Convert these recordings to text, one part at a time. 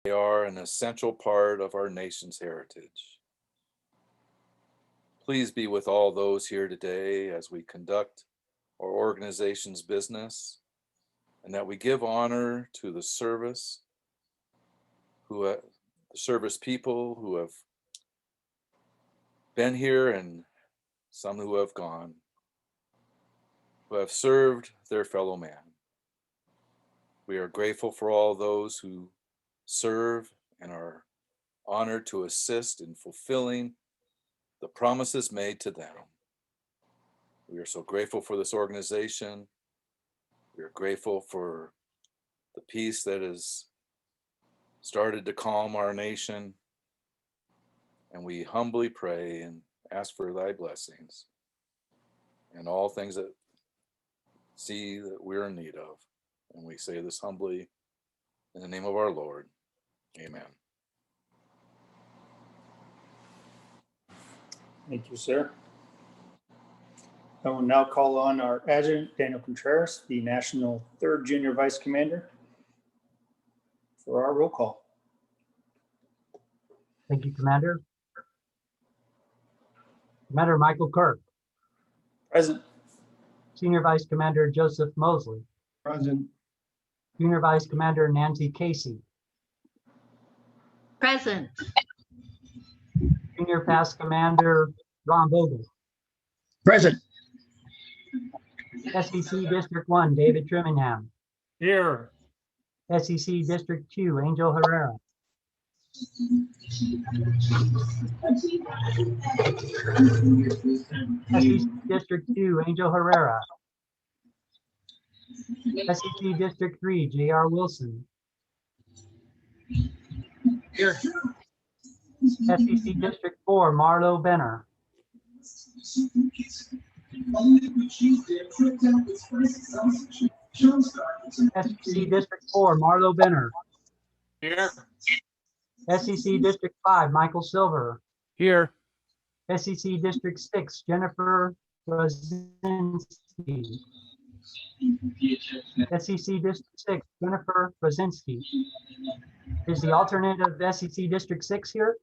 They are an essential part of our nation's heritage. Please be with all those here today as we conduct our organization's business, and that we give honor to the service people who have been here and some who have gone, who have served their fellow man. We are grateful for all those who serve and are honored to assist in fulfilling the promises made to them. We are so grateful for this organization. We are grateful for the peace that has started to calm our nation. And we humbly pray and ask for thy blessings and all things that see that we're in need of. And we say this humbly in the name of our Lord. Amen. Thank you, sir. I will now call on our adjutant, Daniel Contreras, the National 3rd Junior Vice Commander, for our roll call. Thank you, Commander. Commander Michael Kirk. Present. Senior Vice Commander Joseph Mosley. Present. Junior Vice Commander Nancy Casey. Present. Junior Past Commander Ron Vogel. Present. SEC District 1 David Trimingham. Here. SEC District 2 Angel Herrera. SEC District 2 Angel Herrera. SEC District 3 J.R. Wilson. Here. SEC District 4 Marlo Benner. SEC District 4 Marlo Benner. Here. SEC District 5 Michael Silver. Here. SEC District 6 Jennifer Rosinski. SEC District 6 Jennifer Rosinski. Is the alternate of SEC District 6 here?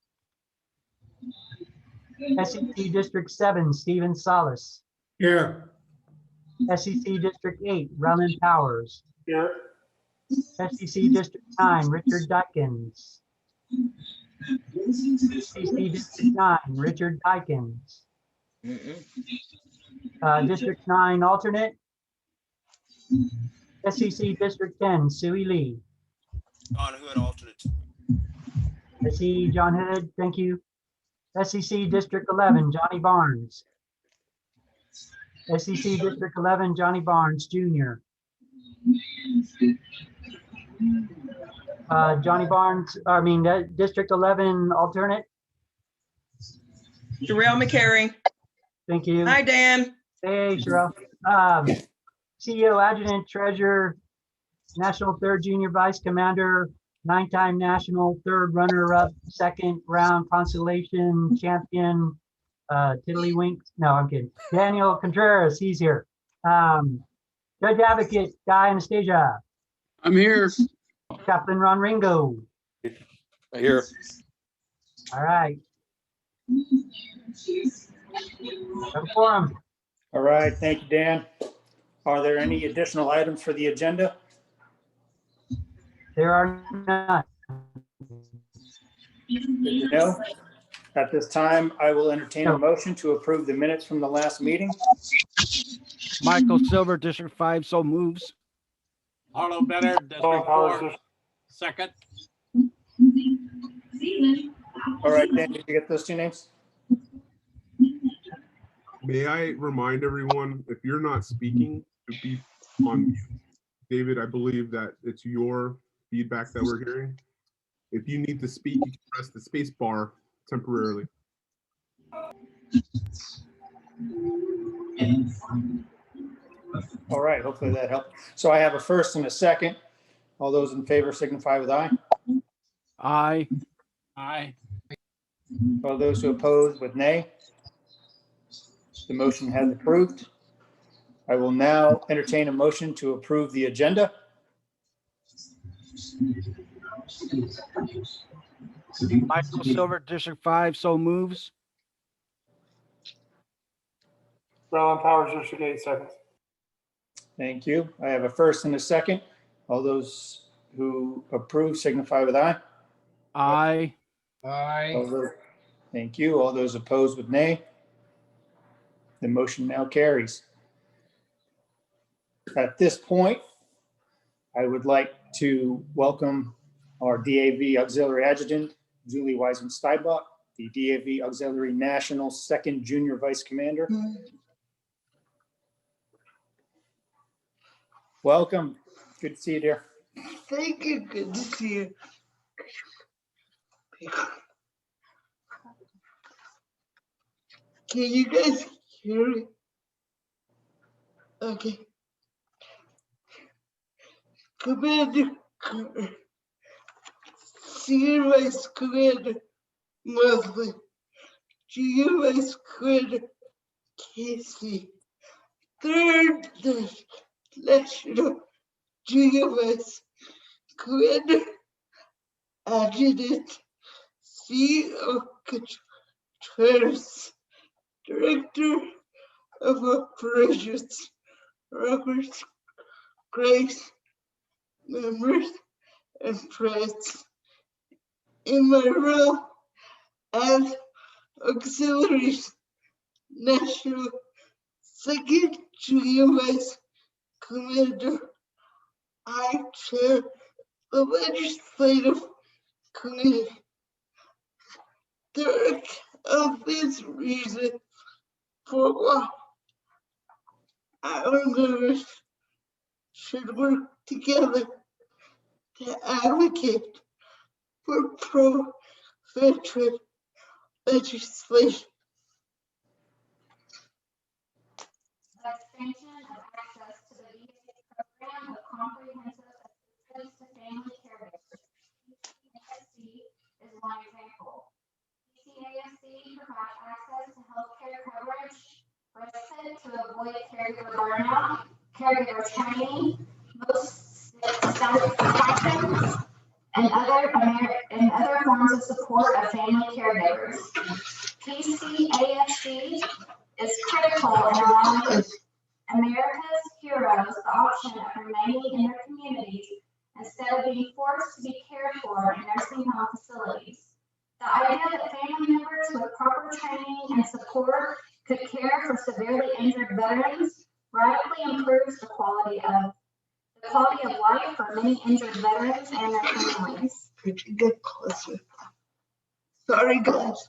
SEC District 7 Stephen Salas. Here. SEC District 8 Ryland Powers. Here. SEC District 9 Richard Dykins. SEC District 9 Richard Dykins. District 9 alternate. SEC District 10 Suey Lee. John Hood, alternate. I see John Hood, thank you. SEC District 11 Johnny Barnes. SEC District 11 Johnny Barnes Jr. Johnny Barnes, District 11 alternate. Sherelle McCary. Thank you. Hi, Dan. Hey, Cheryl. CEO, Adjutant, Treasurer, National 3rd Junior Vice Commander, 9-time National 3rd Runner-Up, 2nd Round Consolation Champion, Tiddlywink. No, I'm kidding. Daniel Contreras, he's here. Judge Advocate, Guy Anastasia. I'm here. Chaplain Ron Ringo. Here. All right. Have a forum. All right, thank you, Dan. Are there any additional items for the agenda? There are none. No. At this time, I will entertain a motion to approve the minutes from the last meeting. Michael Silver, District 5, so moves. Arlo Benner, District 4, second. All right, Dan, did you get those two names? May I remind everyone, if you're not speaking, to be on mute. David, I believe that it's your feedback that we're hearing. If you need to speak, you can press the space bar temporarily. All right, hopefully that helped. So I have a first and a second. All those in favor signify with aye. Aye. Aye. All those who oppose with nay. The motion has approved. I will now entertain a motion to approve the agenda. Michael Silver, District 5, so moves. Roland Powers, District 8, seconds. Thank you. I have a first and a second. All those who approve signify with aye. Aye. Thank you. All those opposed with nay. The motion now carries. At this point, I would like to welcome our DAV Auxiliary Adjutant, Julie Wiseman-Steinbach, the DAV Auxiliary National 2nd Junior Vice Commander. Welcome. Good to see you, dear. Thank you. Good to see you. Can you guys hear me? Okay. Commander, Senior Vice Commander Leslie, Junior Vice Commander Casey, 3rd National Junior Vice Commander Adjutant CEO Contreras, Director of Operations Robert Grace, members and friends. In my role as Auxiliary National 2nd Junior Vice Commander, I chair the Legislative Committee. There are obvious reasons for why our members should work together to advocate for pro-veteran legislation. The expansion of access to the VA program of comprehensive assistance to family caregivers, PCASC, is one example. PCASC provides access to healthcare coverage, respite to avoid caregiver burnout, caregiver training, most status protections, and other forms of support of family caregivers. PCASC is critical in allowing America's heroes the option of remaining in their communities instead of being forced to be cared for in nursing home facilities. The idea that family members with proper training and support could care for severely injured veterans radically improves the quality of life for many injured veterans and their families. Could you get closer? Sorry, guys.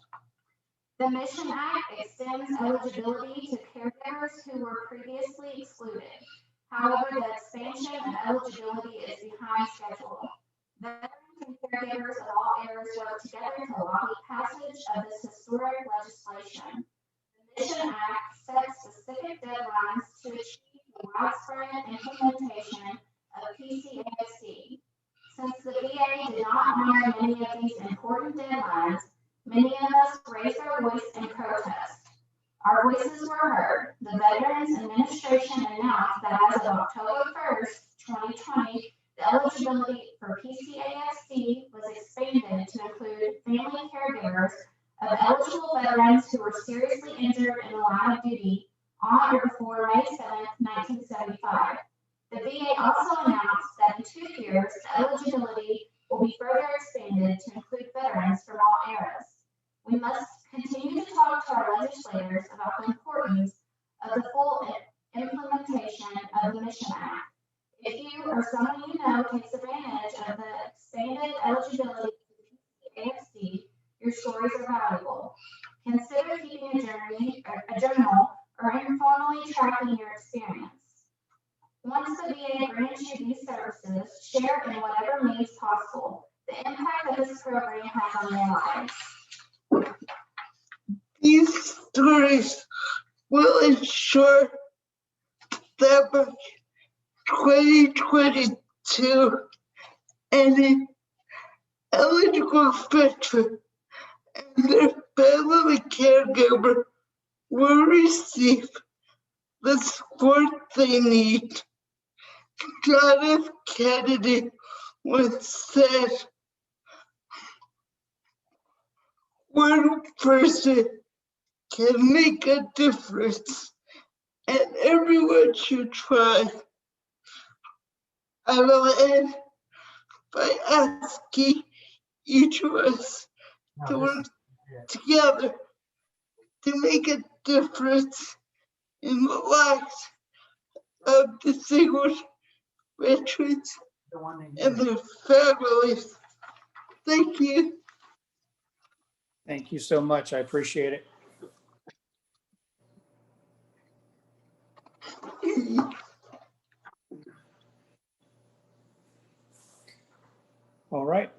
The Mission Act extends eligibility to caregivers who were previously excluded. However, the expansion of eligibility is behind schedule. Veterans and caregivers of all eras work together to lobby passage of this historic legislation. The Mission Act sets specific deadlines to achieve the widespread implementation of PCASC. Since the VA did not honor many of these important deadlines, many of us raised our voice in protest. Our voices were heard. The Veterans Administration announced that as of October 1st, 2020, the eligibility for PCASC was expanded to include family caregivers of eligible veterans who were seriously injured in the line of duty on or before May 7th, 1975. The VA also announced that in 2 years, the eligibility will be further expanded to include veterans from all eras. We must continue to talk to our legislators about the importance of the full implementation of the Mission Act. If you or someone you know takes advantage of the expanded eligibility to PCASC, your stories are valuable. Consider keeping a journal or informally tracking your experience. Once the VA grants you these services, share in whatever means possible the impact that this program has on their lives. These stories will ensure that by 2022, any eligible veteran and their family caregiver will receive the support they need. John F. Kennedy once said, one person can make a difference, and everyone should try. I will end by asking each of us to work together to make a difference in the lives of distinguished veterans and their families. Thank you. Thank you so much. I appreciate it. All right.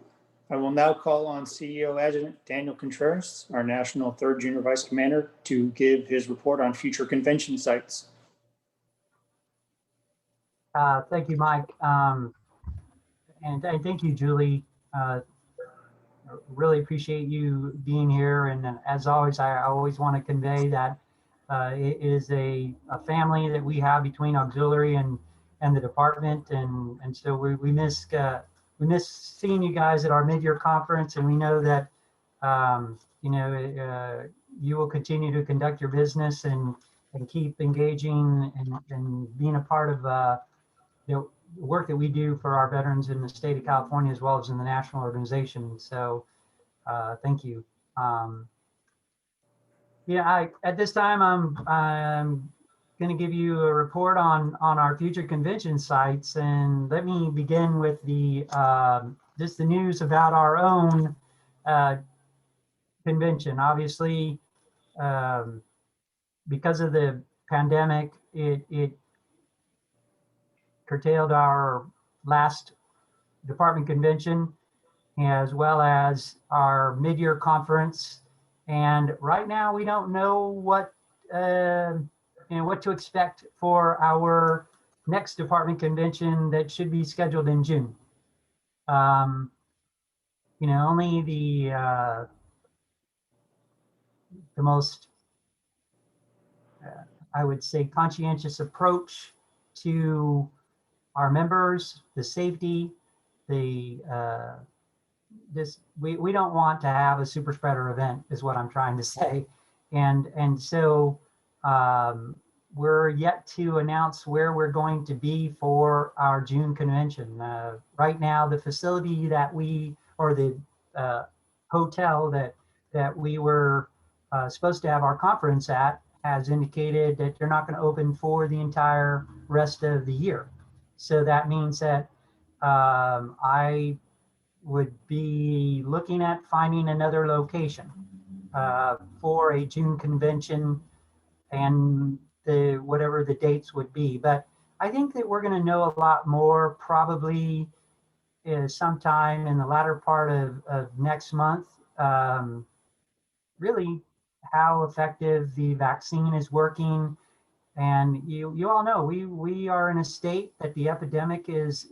I will now call on CEO Adjutant Daniel Contreras, our National 3rd Junior Vice Commander, to give his report on future convention sites. Thank you, Mike. And thank you, Julie. Really appreciate you being here. And as always, I always want to convey that it is a family that we have between auxiliary and the department. And so we miss seeing you guys at our mid-year conference. And we know that, you will continue to conduct your business and keep engaging and being a part of the work that we do for our veterans in the state of California, as well as in the national organization. So thank you. At this time, I'm going to give you a report on our future convention sites. And let me begin with just the news about our own convention. Obviously, because of the pandemic, it curtailed our last department convention, as well as our mid-year conference. And right now, we don't know what to expect for our next department convention that should be scheduled in June. Only the most, I would say, conscientious approach to our members, the safety, we don't want to have a super spreader event, is what I'm trying to say. And so we're yet to announce where we're going to be for our June convention. Right now, the facility the hotel that we were supposed to have our conference at has indicated that they're not going to open for the entire rest of the year. So that means that I would be looking at finding another location for a June convention, and whatever the dates would be. But I think that we're going to know a lot more probably sometime in the latter part of next month, really how effective the vaccine is working. And you all know we are in a state that the epidemic is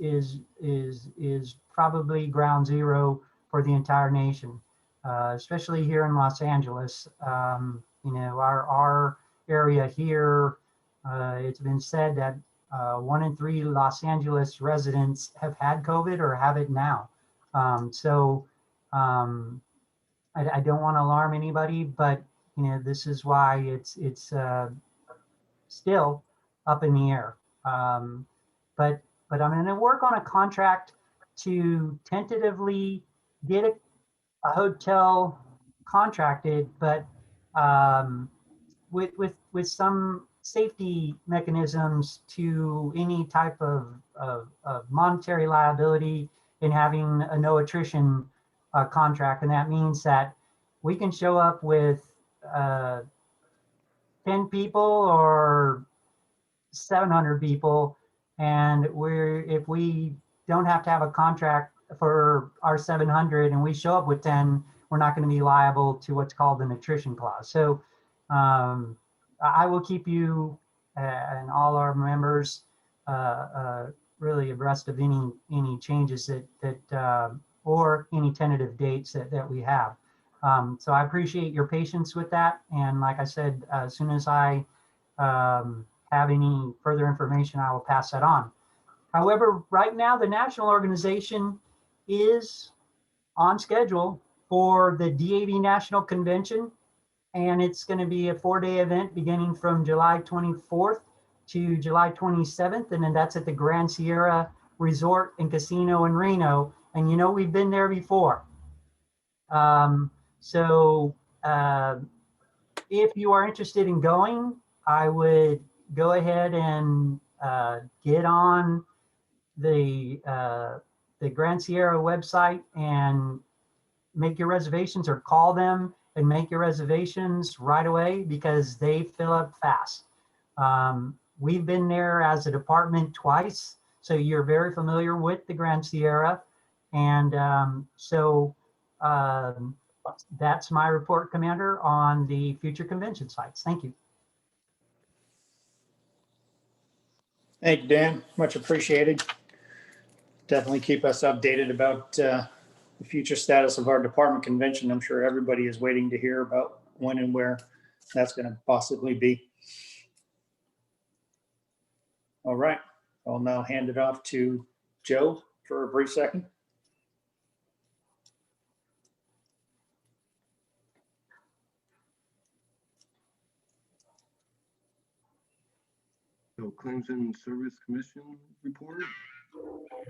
probably ground zero for the entire nation, especially here in Los Angeles. Our area here, it's been said that 1 in 3 Los Angeles residents have had COVID or have it now. I don't want to alarm anybody, but this is why it's still up in the air. But I'm going to work on a contract to tentatively get a hotel contracted, but with some safety mechanisms to any type of monetary liability in having a no attrition contract. And that means that we can show up with 10 people or 700 people, and if we don't have to have a contract for our 700 and we show up with 10, we're not going to be liable to what's called an attrition clause. So I will keep you and all our members really abreast of any changes that or any tentative dates that we have. So I appreciate your patience with that. And like I said, as soon as I have any further information, I will pass that on. However, right now, the national organization is on schedule for the DAV National Convention. And it's going to be a 4-day event beginning from July 24th to July 27th. And then that's at the Grand Sierra Resort and Casino in Reno. And you know, we've been there before. If you are interested in going, I would go ahead and get on the Grand Sierra website and make your reservations, or call them and make your reservations right away, because they fill up fast. We've been there as a department twice, so you're very familiar with the Grand Sierra. And that's my report, Commander, on the future convention sites. Thank you. Thank you, Dan. Much appreciated. Definitely keep us updated about the future status of our department convention. I'm sure everybody is waiting to hear about when and where that's going to possibly be. All right, I'll now hand it off to Joe for a brief second. So Claims and Service Commission report.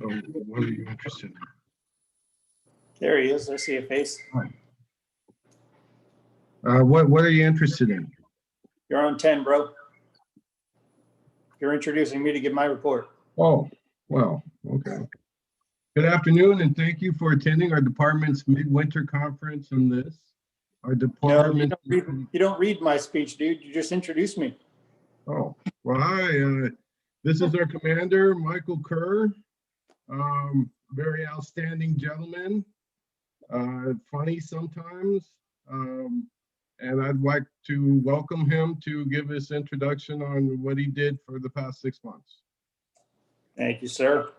Oh, what are you interested in? There he is. I see a face. What are you interested in? You're on 10, bro. You're introducing me to give my report. Oh, well, okay. Good afternoon, and thank you for attending our department's midwinter conference on this. Our department. No, you don't read my speech, dude. You just introduced me. Oh, well, hi. This is our commander, Michael Kerr. Very outstanding gentleman. Funny sometimes. And I'd like to welcome him to give his introduction on what he did for the past 6 months. Thank you, sir.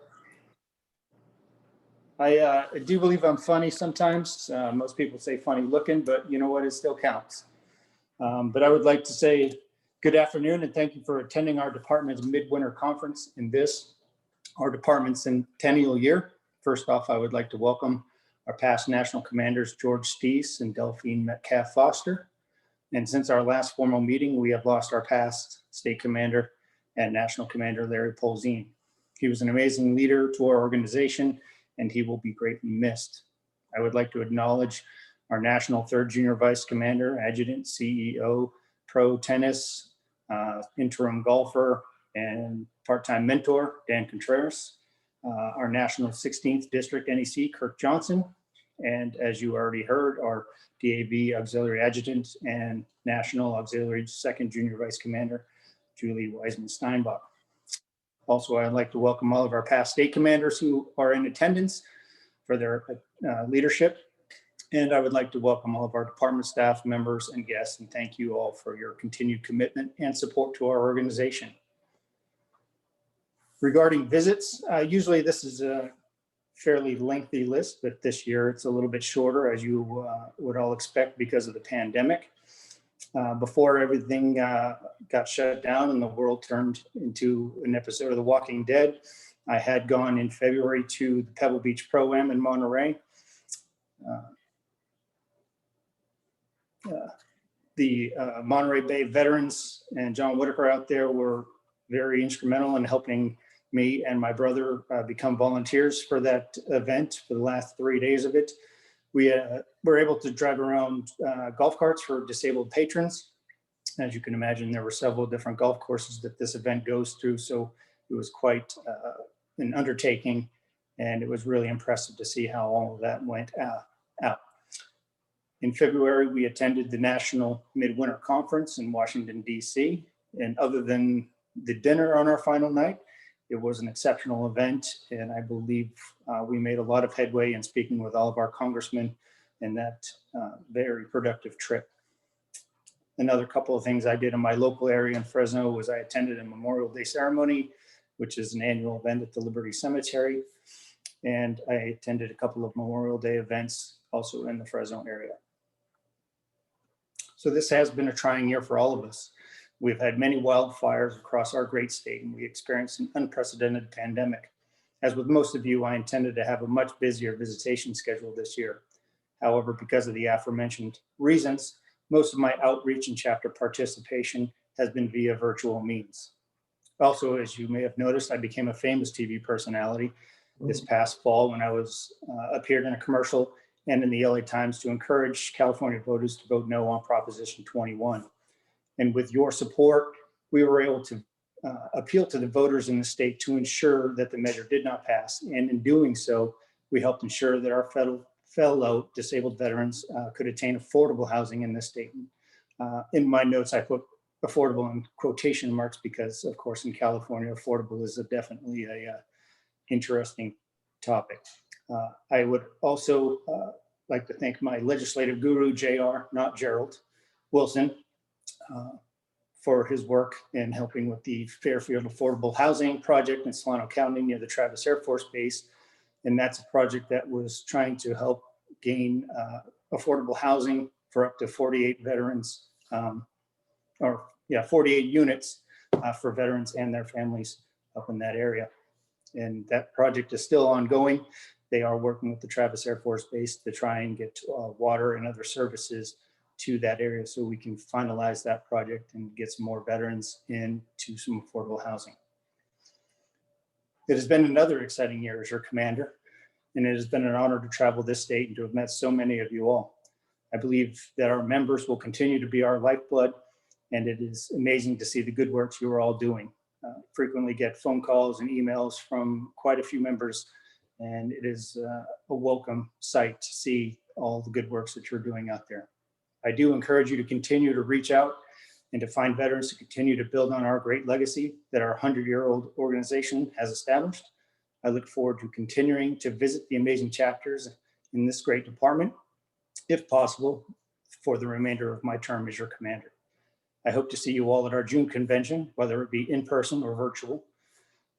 I do believe I'm funny sometimes. Most people say funny looking, but you know what? It still counts. But I would like to say good afternoon and thank you for attending our department's midwinter conference in this, our department's centennial year. First off, I would like to welcome our past national commanders, George Steese and Delphine Metcalf Foster. And since our last formal meeting, we have lost our past state commander and national commander, Larry Polzine. He was an amazing leader to our organization, and he will be greatly missed. I would like to acknowledge our national 3rd Junior Vice Commander, Adjutant, CEO, pro tennis, interim golfer, and part-time mentor, Dan Contreras, our national 16th District NEC, Kirk Johnson, and as you already heard, our DAV Auxiliary Adjutant and National Auxiliary 2nd Junior Vice Commander, Julie Wiseman-Steinbach. Also, I'd like to welcome all of our past state commanders who are in attendance for their leadership. And I would like to welcome all of our department staff members and guests, and thank you all for your continued commitment and support to our organization. Regarding visits, usually this is a fairly lengthy list, but this year it's a little bit shorter, as you would all expect because of the pandemic. Before everything got shut down and the world turned into an episode of The Walking Dead, I had gone in February to the Pebble Beach Pro-Am in Monterey. The Monterey Bay veterans and John Whitaker out there were very instrumental in helping me and my brother become volunteers for that event for the last 3 days of it. We were able to drive around golf carts for disabled patrons. As you can imagine, there were several different golf courses that this event goes through, so it was quite an undertaking, and it was really impressive to see how all of that went out. In February, we attended the National Midwinter Conference in Washington, D.C., and other than the dinner on our final night, it was an exceptional event, and I believe we made a lot of headway in speaking with all of our congressmen in that very productive trip. Another couple of things I did in my local area in Fresno was I attended a Memorial Day ceremony, which is an annual event at the Liberty Cemetery, and I attended a couple of Memorial Day events also in the Fresno area. So this has been a trying year for all of us. We've had many wildfires across our great state, and we experienced an unprecedented pandemic. As with most of you, I intended to have a much busier visitation schedule this year. However, because of the aforementioned reasons, most of my outreach and chapter participation has been via virtual means. Also, as you may have noticed, I became a famous TV personality this past fall when I was appeared in a commercial and in the LA Times to encourage California voters to vote no on Proposition 21. And with your support, we were able to appeal to the voters in the state to ensure that the measure did not pass. And in doing so, we helped ensure that our fellow disabled veterans could attain affordable housing in this state. In my notes, I put affordable in quotation marks because, of course, in California, affordable is definitely a interesting topic. I would also like to thank my legislative guru, JR, not Gerald Wilson, for his work in helping with the Fairfield Affordable Housing Project in Solano County near the Travis Air Force Base. And that's a project that was trying to help gain affordable housing for up to 48 veterans, 48 units for veterans and their families up in that area. And that project is still ongoing. They are working with the Travis Air Force Base to try and get water and other services to that area so we can finalize that project and get some more veterans into some affordable housing. It has been another exciting year as your commander, and it has been an honor to travel this state and to have met so many of you all. I believe that our members will continue to be our lifeblood, and it is amazing to see the good works you are all doing. Frequently get phone calls and emails from quite a few members, and it is a welcome sight to see all the good works that you're doing out there. I do encourage you to continue to reach out and to find veterans to continue to build on our great legacy that our 100-year-old organization has established. I look forward to continuing to visit the amazing chapters in this great department, if possible, for the remainder of my term as your commander. I hope to see you all at our June convention, whether it be in person or virtual.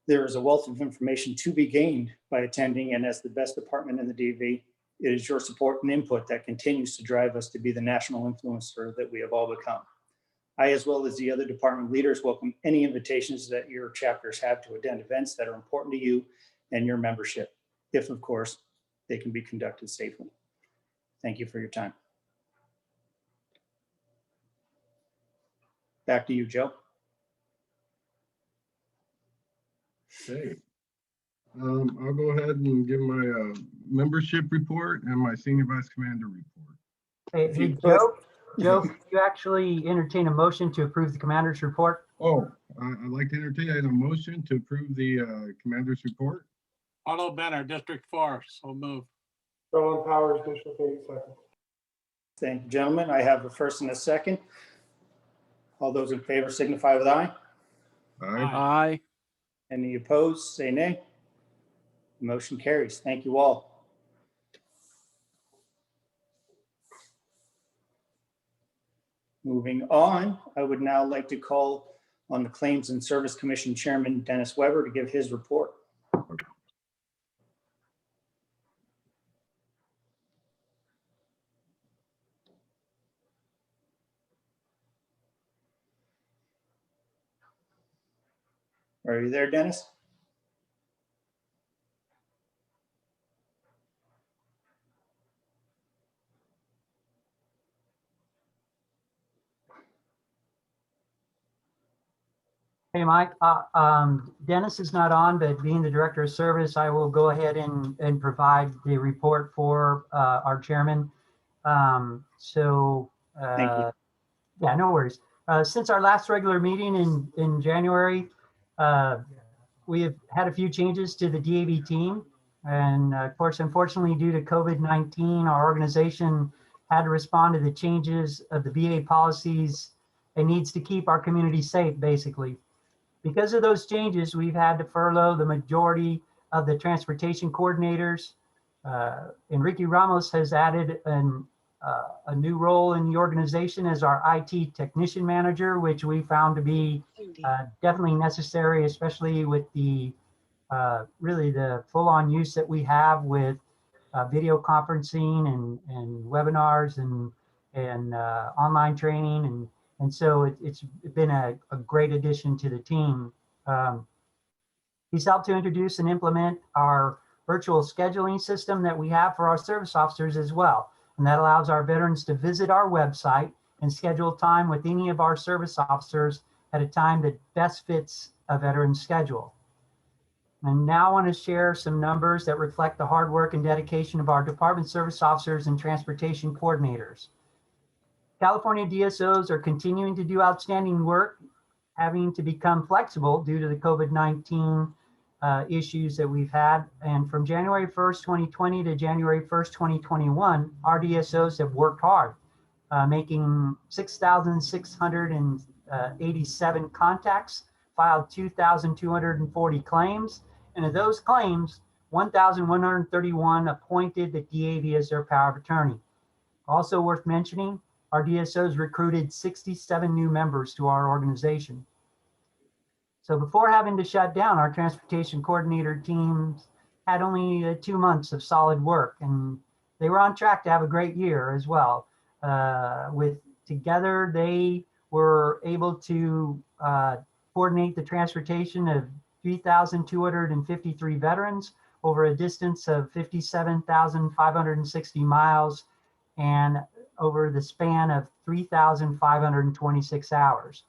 There is a wealth of information to be gained by attending, and as the best department in the DAV, it is your support and input that continues to drive us to be the national influencer that we have all become. I, as well as the other department leaders, welcome any invitations that your chapters have to attend events that are important to you and your membership, if, of course, they can be conducted safely. Thank you for your time. Back to you, Joe. Okay. I'll go ahead and give my membership report and my senior vice commander report. Hey, Joe, could you actually entertain a motion to approve the commander's report? Oh, I'd like to entertain a motion to approve the commander's report. Arlo Benner, District 4, so move. Roland Powers, District 8, second. Thank you, gentlemen. I have a first and a second. All those in favor signify with aye. Aye. Aye. Any opposed, say nay. Motion carries. Thank you all. Moving on, I would now like to call on the Claims and Service Commission Chairman, Dennis Weber, to give his report. Are you there, Dennis? Hey, Mike, Dennis is not on, but being the director of service, I will go ahead and provide the report for our chairman. Thank you. Yeah, no worries. Since our last regular meeting in January, we have had a few changes to the DAV team. And of course, unfortunately, due to COVID-19, our organization had to respond to the changes of the VA policies and needs to keep our community safe, basically. Because of those changes, we've had to furlough the majority of the transportation coordinators. Enrique Ramos has added a new role in the organization as our IT technician manager, which we found to be definitely necessary, especially with the really the full-on use that we have with video conferencing and webinars and online training. And so it's been a great addition to the team. He's helped to introduce and implement our virtual scheduling system that we have for our service officers as well. And that allows our veterans to visit our website and schedule time with any of our service officers at a time that best fits a veteran's schedule. And now I want to share some numbers that reflect the hard work and dedication of our department service officers and transportation coordinators. California DSOs are continuing to do outstanding work, having to become flexible due to the COVID-19 issues that we've had. And from January 1st, 2020 to January 1st, 2021, our DSOs have worked hard, making 6,687 contacts, filed 2,240 claims, and of those claims, 1,131 appointed the DAV as their power of attorney. Also worth mentioning, our DSOs recruited 67 new members to our organization. So before having to shut down, our transportation coordinator teams had only 2 months of solid work, and they were on track to have a great year as well. Together, they were able to coordinate the transportation of 3,253 veterans over a distance of 57,560 miles and over the span of 3,526 hours.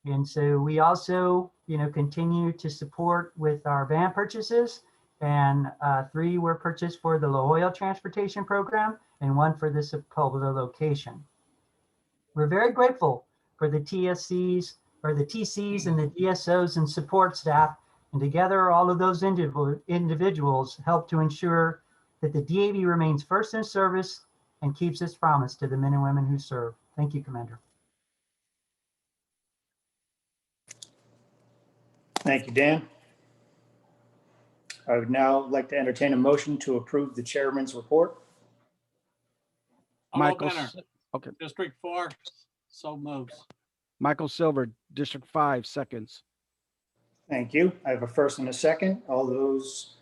And so we also, continue to support with our van purchases, and 3 were purchased for the La Jolla Transportation Program and 1 for the Sepulveda location. We're very grateful for the TCs and the DSOs and support staff, and together all of those individuals help to ensure that the DAV remains first in service and keeps its promise to the men and women who serve. Thank you, Commander. Thank you, Dan. I would now like to entertain a motion to approve the chairman's report. Arlo Michael, Benner, okay. District 4, so moves. Michael Silver, District 5, seconds. Thank you. I have a first and a second. All those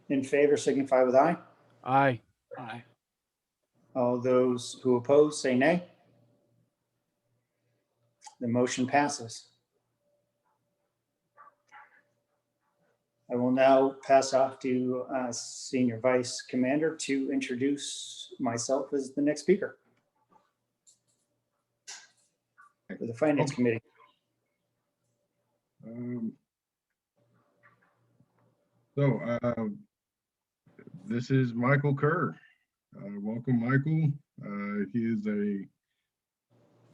in favor signify with aye. Aye. Aye. All those who oppose say nay. The motion passes. I will now pass off to Senior Vice Commander to introduce myself as the next speaker for the Finance Committee. This is Michael Kerr. Welcome, Michael. He is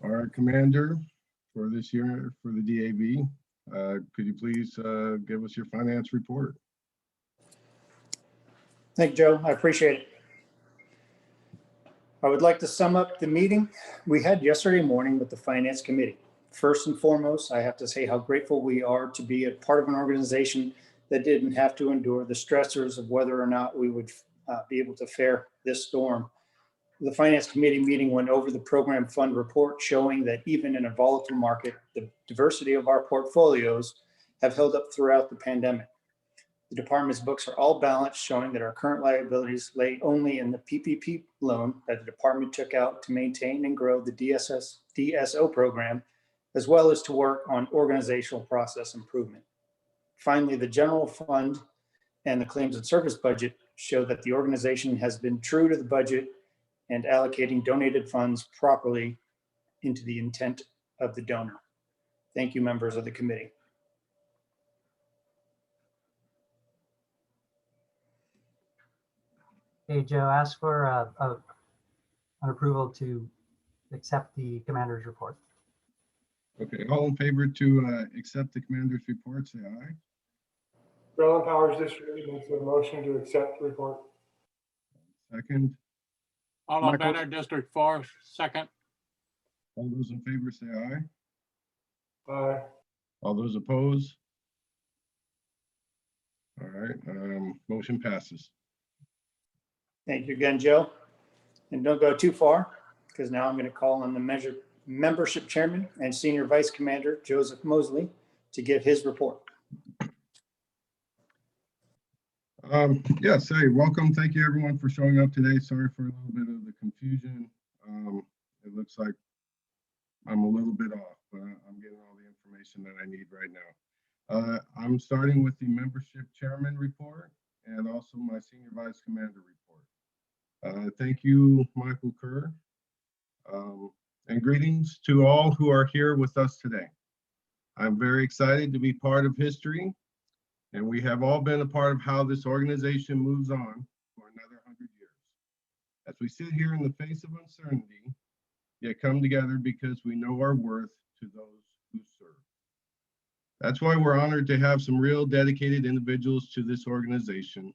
our commander for this year for the DAV. Could you please give us your finance report? Thank you, Joe. I appreciate it. I would like to sum up the meeting we had yesterday morning with the Finance Committee. First and foremost, I have to say how grateful we are to be a part of an organization that didn't have to endure the stressors of whether or not we would be able to fare this storm. The Finance Committee meeting went over the program fund report, showing that even in a volatile market, the diversity of our portfolios have held up throughout the pandemic. The department's books are all balanced, showing that our current liabilities lay only in the PPP loan that the department took out to maintain and grow the DSO program, as well as to work on organizational process improvement. Finally, the general fund and the claims and service budget show that the organization has been true to the budget and allocating donated funds properly into the intent of the donor. Thank you, members of the committee. Hey, Joe, ask for an approval to accept the commander's report. Okay, all in favor to accept the commander's report, say aye. Berlin Powers District makes a motion to accept the report. Second. Arlo Michael- Benner, District 4, second. All those in favor say aye. Aye. All those opposed? All right, motion passes. Thank you again, Joe. And don't go too far, because now I'm going to call on the membership chairman and senior vice commander, Joseph Mosley, to give his report. Yes, hey, welcome. Thank you everyone for showing up today. Sorry for a little bit of the confusion. It looks like I'm a little bit off, but I'm getting all the information that I need right now. I'm starting with the membership chairman report and also my senior vice commander report. Thank you, Michael Kerr. And greetings to all who are here with us today. I'm very excited to be part of history, and we have all been a part of how this organization moves on for another 100 years. As we sit here in the face of uncertainty, yet come together because we know our worth to those who serve. That's why we're honored to have some real dedicated individuals to this organization.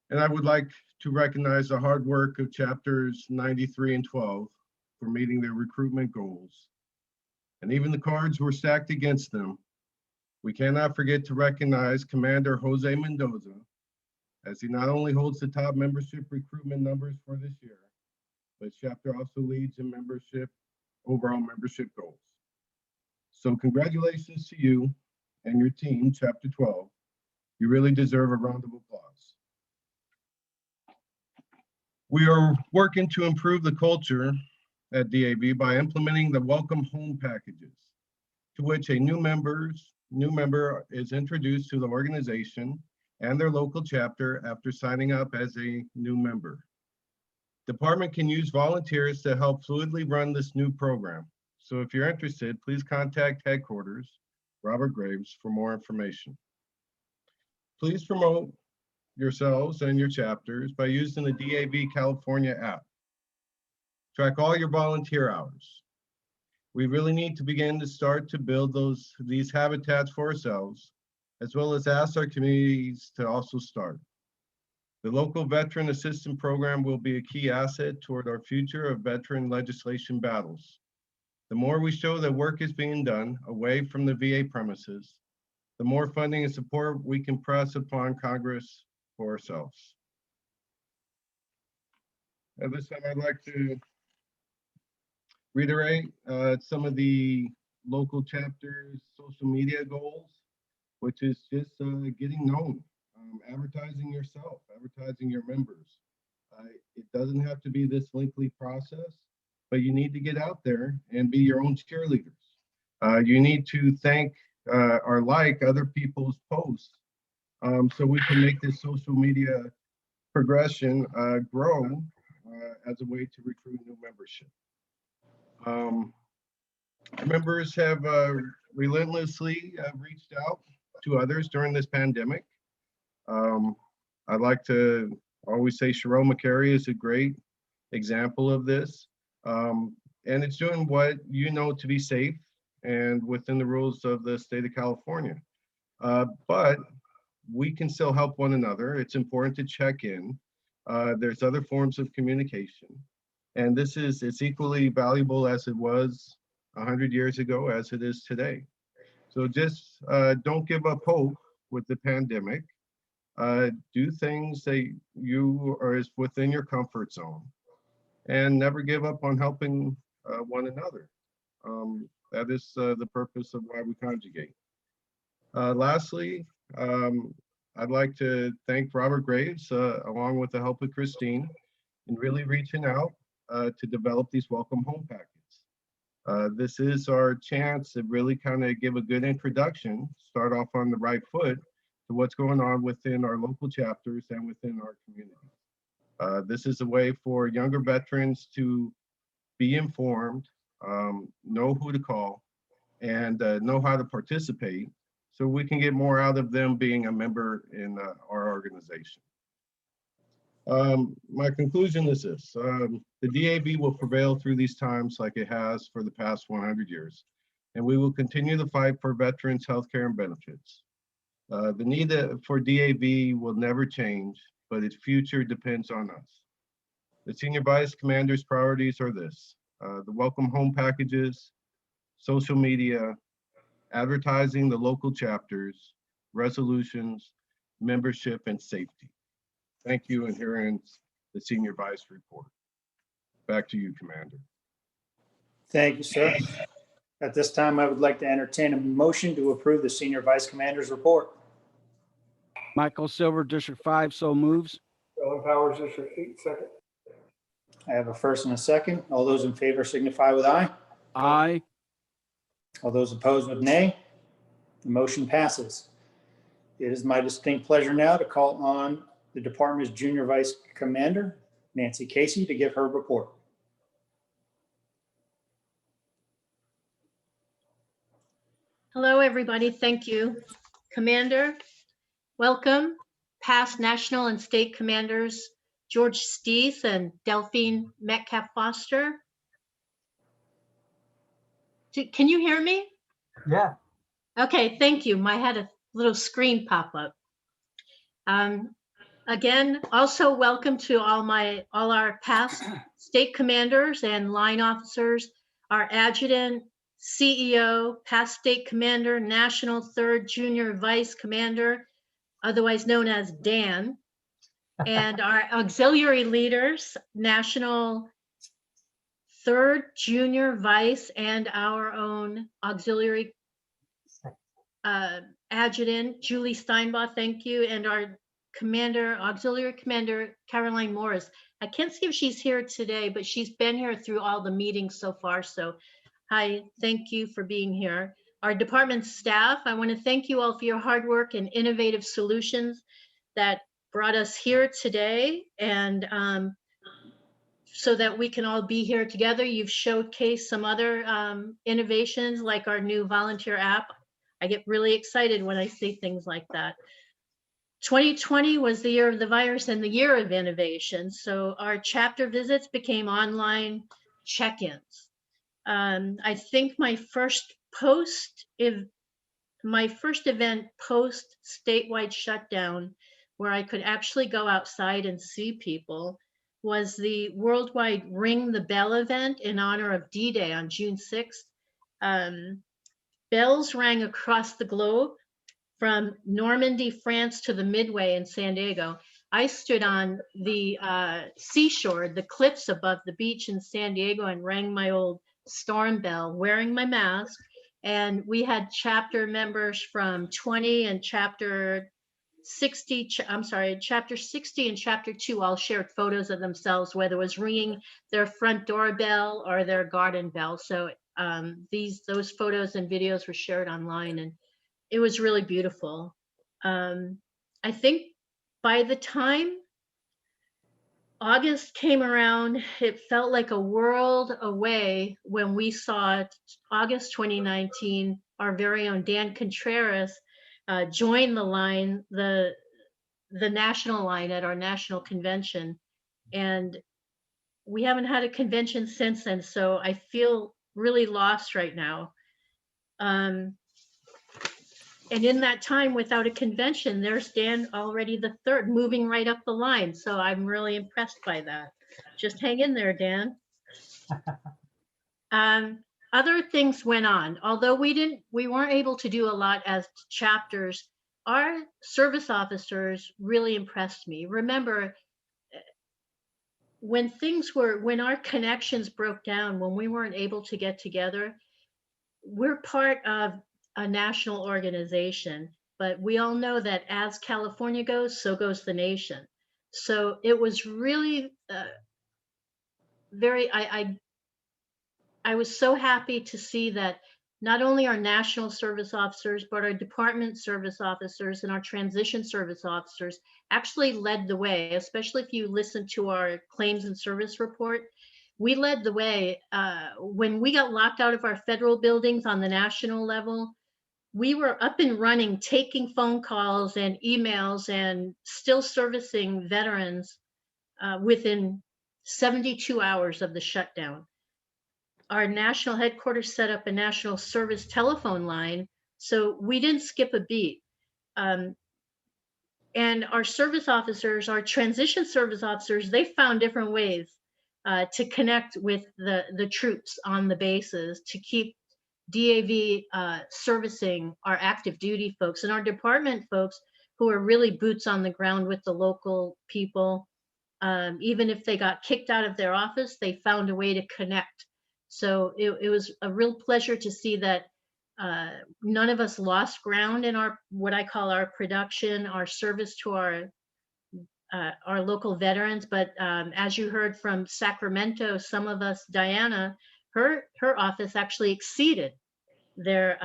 And I would like to recognize the hard work of chapters 93 and 12 for meeting their recruitment goals. And even the cards were stacked against them. We cannot forget to recognize Commander Jose Mendoza, as he not only holds the top membership recruitment numbers for this year, but chapter also leads in membership, overall membership goals. So congratulations to you and your team, chapter 12. You really deserve a round of applause. We are working to improve the culture at DAV by implementing the welcome home packages, to which a new member is introduced to the organization and their local chapter after signing up as a new member. Department can use volunteers to help fluidly run this new program. So if you're interested, please contact headquarters, Robert Graves, for more information. Please promote yourselves and your chapters by using the DAV California app. Track all your volunteer hours. We really need to begin to start to build these habitats for ourselves, as well as ask our communities to also start. The local veteran assistance program will be a key asset toward our future of veteran legislation battles. The more we show that work is being done away from the VA premises, the more funding and support we can press upon Congress for ourselves. At this time, I'd like to reiterate some of the local chapters' social media goals, which is just getting known, advertising yourself, advertising your members. It doesn't have to be this lengthy process, but you need to get out there and be your own cheerleaders. You need to thank or like other people's posts so we can make this social media progression grow as a way to recruit new membership. Members have relentlessly reached out to others during this pandemic. I'd like to always say Cheryl McCary is a great example of this. And it's doing what you know to be safe and within the rules of the state of California. But we can still help one another. It's important to check in. There's other forms of communication. And it's equally valuable as it was 100 years ago as it is today. So just don't give up hope with the pandemic. Do things that you are within your comfort zone, and never give up on helping one another. That is the purpose of why we conjugate. Lastly, I'd like to thank Robert Graves, along with the help of Christine, in really reaching out to develop these welcome home packets. This is our chance to really kind of give a good introduction, start off on the right foot to what's going on within our local chapters and within our community. This is a way for younger veterans to be informed, know who to call, and know how to participate, so we can get more out of them being a member in our organization. My conclusion is this: the DAV will prevail through these times like it has for the past 100 years, and we will continue the fight for veterans' healthcare and benefits. The need for DAV will never change, but its future depends on us. The Senior Vice Commander's priorities are this: the welcome home packages, social media, advertising the local chapters, resolutions, membership, and safety. Thank you, and here ends the Senior Vice report. Back to you, Commander. Thank you, sir. At this time, I would like to entertain a motion to approve the Senior Vice Commander's report. Michael Silver, District 5, so moves. Ellen Powers, District 8, second. I have a first and a second. All those in favor signify with aye. Aye. All those opposed with nay. The motion passes. It is my distinct pleasure now to call on the department's Junior Vice Commander, Nancy Casey, to give her report. Hello, everybody. Thank you. Commander, welcome. Past national and state commanders, George Steeth and Delphine Metcalf Foster. Can you hear me? Yeah. Okay, thank you. I had a little screen pop up. Again, also welcome to all our past state commanders and line officers, our adjutant, CEO, past state commander, national 3rd junior vice commander, otherwise known as Dan, and our auxiliary leaders, national 3rd junior vice, and our own auxiliary adjutant, Julie Steinbaugh, thank you, and our auxiliary commander, Caroline Morris. I can't see if she's here today, but she's been here through all the meetings so far. So hi, thank you for being here. Our department staff, I want to thank you all for your hard work and innovative solutions that brought us here today. And so that we can all be here together. You've showcased some other innovations like our new volunteer app. I get really excited when I see things like that. 2020 was the year of the virus and the year of innovation. So our chapter visits became online check-ins. I think my first event post statewide shutdown, where I could actually go outside and see people, was the worldwide Ring the Bell event in honor of D-Day on June 6th. Bells rang across the globe from Normandy, France to the Midway in San Diego. I stood on the seashore, the cliffs above the beach in San Diego, and rang my old storm bell wearing my mask. And we had chapter members from 20 and chapter 60, chapter 60 and chapter 2 all shared photos of themselves, whether it was ringing their front doorbell or their garden bell. So those photos and videos were shared online, and it was really beautiful. I think by the time August came around, it felt like a world away when we saw August 2019, our very own Dan Contreras join the line, the national line at our national convention. And we haven't had a convention since then, so I feel really lost right now. And in that time without a convention, there's Dan already the 3rd, moving right up the line. So I'm really impressed by that. Just hang in there, Dan. Other things went on. Although we weren't able to do a lot as chapters, our service officers really impressed me. Remember, when our connections broke down, when we weren't able to get together, we're part of a national organization, but we all know that as California goes, so goes the nation. So it was really I was so happy to see that not only our national service officers, but our department service officers and our transition service officers actually led the way, especially if you listen to our claims and service report. We led the way. When we got locked out of our federal buildings on the national level, we were up and running, taking phone calls and emails and still servicing veterans within 72 hours of the shutdown. Our national headquarters set up a national service telephone line, so we didn't skip a beat. And our service officers, our transition service officers, they found different ways to connect with the troops on the bases to keep DAV servicing our active duty folks and our department folks who are really boots on the ground with the local people. Even if they got kicked out of their office, they found a way to connect. So it was a real pleasure to see that none of us lost ground in what I call our production, our service to our local veterans. But as you heard from Sacramento, some of us, Diana, her office actually exceeded their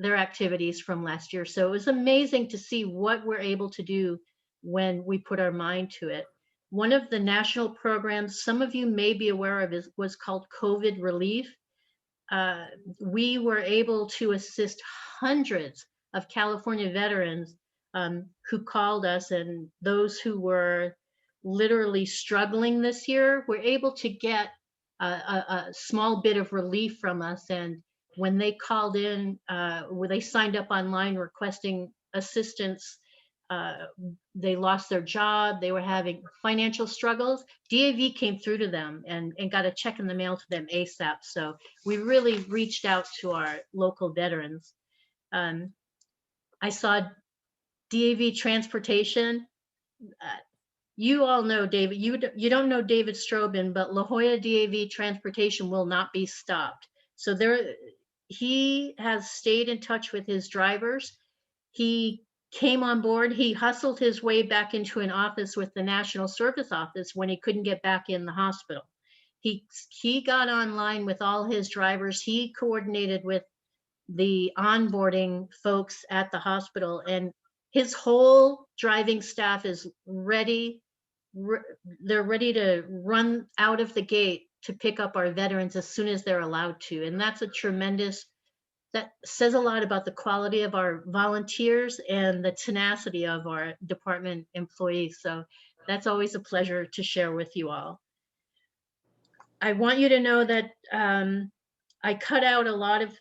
activities from last year. So it was amazing to see what we're able to do when we put our mind to it. One of the national programs some of you may be aware of was called COVID Relief. We were able to assist hundreds of California veterans who called us, and those who were literally struggling this year were able to get a small bit of relief from us. And when they called in, when they signed up online requesting assistance, they lost their job, they were having financial struggles, DAV came through to them and got a check in the mail to them ASAP. So we really reached out to our local veterans. I saw DAV Transportation. You all know David. You don't know David Strobin, but La Jolla DAV Transportation will not be stopped. So he has stayed in touch with his drivers. He came on board. He hustled his way back into an office with the National Service Office when he couldn't get back in the hospital. He got online with all his drivers. He coordinated with the onboarding folks at the hospital, and his whole driving staff is ready. They're ready to run out of the gate to pick up our veterans as soon as they're allowed to. And that's that says a lot about the quality of our volunteers and the tenacity of our department employees. So that's always a pleasure to share with you all. I want you to know that I cut out a lot of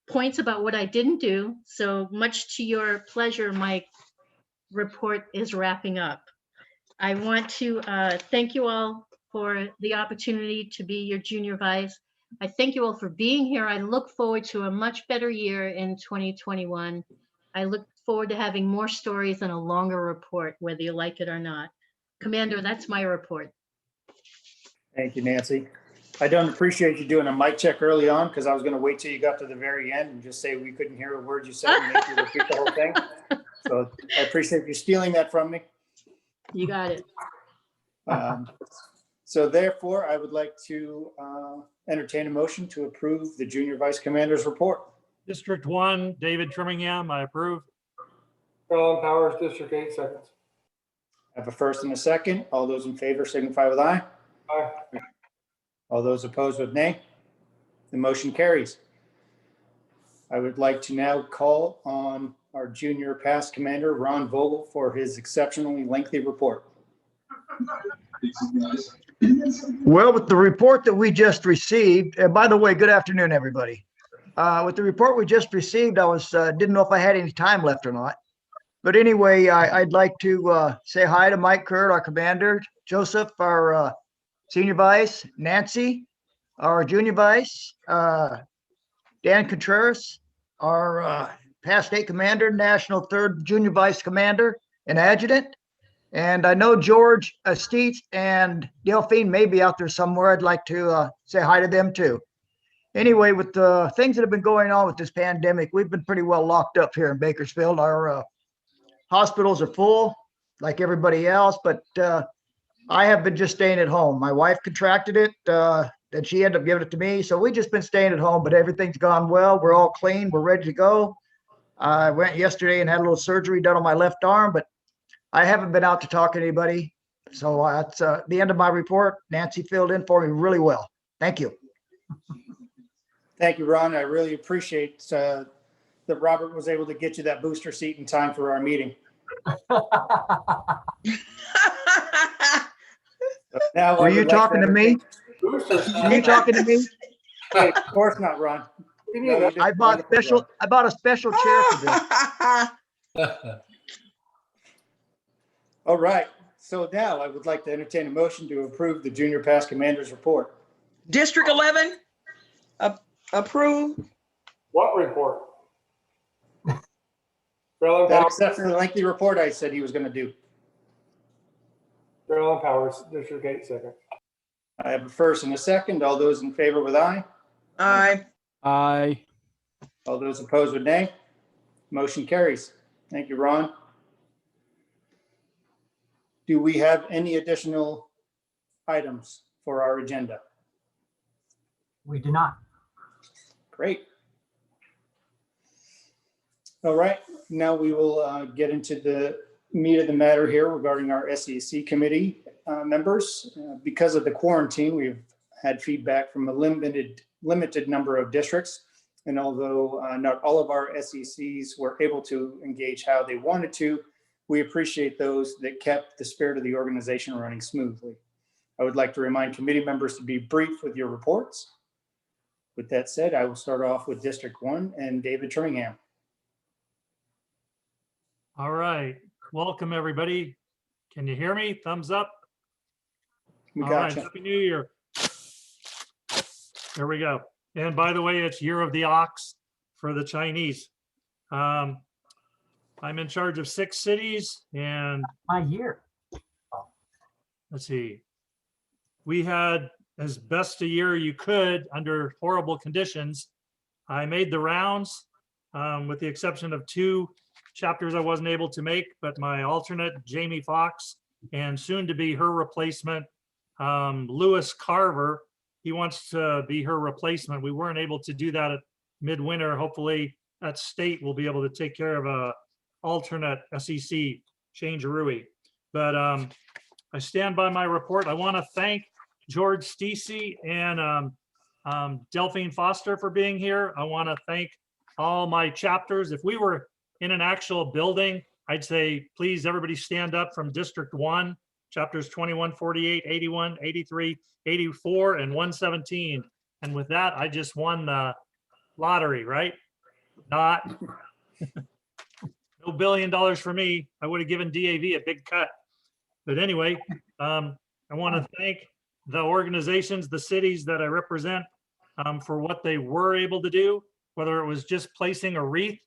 points about what I didn't do. So much to your pleasure, my report is wrapping up. I want to thank you all for the opportunity to be your junior vice. I thank you all for being here. I look forward to a much better year in 2021. I look forward to having more stories and a longer report, whether you like it or not. Commander, that's my report. Thank you, Nancy. I don't appreciate you doing a mic check early on because I was going to wait till you got to the very end and just say we couldn't hear a word you said and make you repeat the whole thing. So I appreciate you stealing that from me. You got it. So therefore, I would like to entertain a motion to approve the junior vice commander's report. District 1, David Trimmingham, I approve. Carolyn Powers, District 8, seconds. I have a first and a second. All those in favor signify with aye. Aye. All those opposed with nay. The motion carries. I would like to now call on our junior past commander, Ron Vogel, for his exceptionally lengthy report. Well, with the report that we just received, and by the way, good afternoon, everybody. With the report we just received, I didn't know if I had any time left or not. But anyway, I'd like to say hi to Mike Curd, our commander, Joseph, our senior vice, Nancy, our junior vice, Dan Contreras, our past state commander, national 3rd junior vice commander and adjutant. And I know George Esteets and Delphine may be out there somewhere. I'd like to say hi to them too. Anyway, with the things that have been going on with this pandemic, we've been pretty well locked up here in Bakersfield. Our hospitals are full like everybody else, but I have been just staying at home. My wife contracted it, and she ended up giving it to me. So we've just been staying at home, but everything's gone well. We're all clean. We're ready to go. I went yesterday and had a little surgery done on my left arm, but I haven't been out to talk to anybody. So that's the end of my report. Nancy filled in for me really well. Thank you. Thank you, Ron. I really appreciate that Robert was able to get you that booster seat in time for our meeting. Now, Were you talking to me? Are you talking to me? Hey, of course not, Ron. No, I bought a special chair for this. All right. So now I would like to entertain a motion to approve the junior past commander's report. District 11, approve. What report? Carolyn That Powers, exceptionally lengthy report I said he was going to do. Carolyn Powers, District 8, seconds. I have a first and a second. All those in favor with aye. Aye. Aye. All those opposed with nay. Motion carries. Thank you, Ron. Do we have any additional items for our agenda? We do not. Great. All right, now we will get into the meat of the matter here regarding our SEC committee members. Because of the quarantine, we've had feedback from a limited number of districts. And although not all of our SECs were able to engage how they wanted to, we appreciate those that kept the spirit of the organization running smoothly. I would like to remind committee members to be brief with your reports. With that said, I will start off with District 1 and David Trimmingham. All right. Welcome, everybody. Can you hear me? Thumbs up. We All got right. you. Happy New Year. There we go. And by the way, it's Year of the Ox for the Chinese. I'm in charge of 6 cities, and My year. let's see. We had as best a year you could under horrible conditions. I made the rounds with the exception of 2 chapters I wasn't able to make, but my alternate, Jamie Fox, and soon to be her replacement, Lewis Carver, he wants to be her replacement. We weren't able to do that at Midwinter. Hopefully that state will be able to take care of a alternate SEC changeroo. But I stand by my report. I want to thank George Stacey and Delphine Foster for being here. I want to thank all my chapters. If we were in an actual building, I'd say, please, everybody stand up from District 1, chapters 21, 48, 81, 83, 84, and 117. And with that, I just won the lottery, right? Not. No $1 billion for me. I would have given DAV a big cut. But anyway, I want to thank the organizations, the cities that I represent for what they were able to do, whether it was just placing a wreath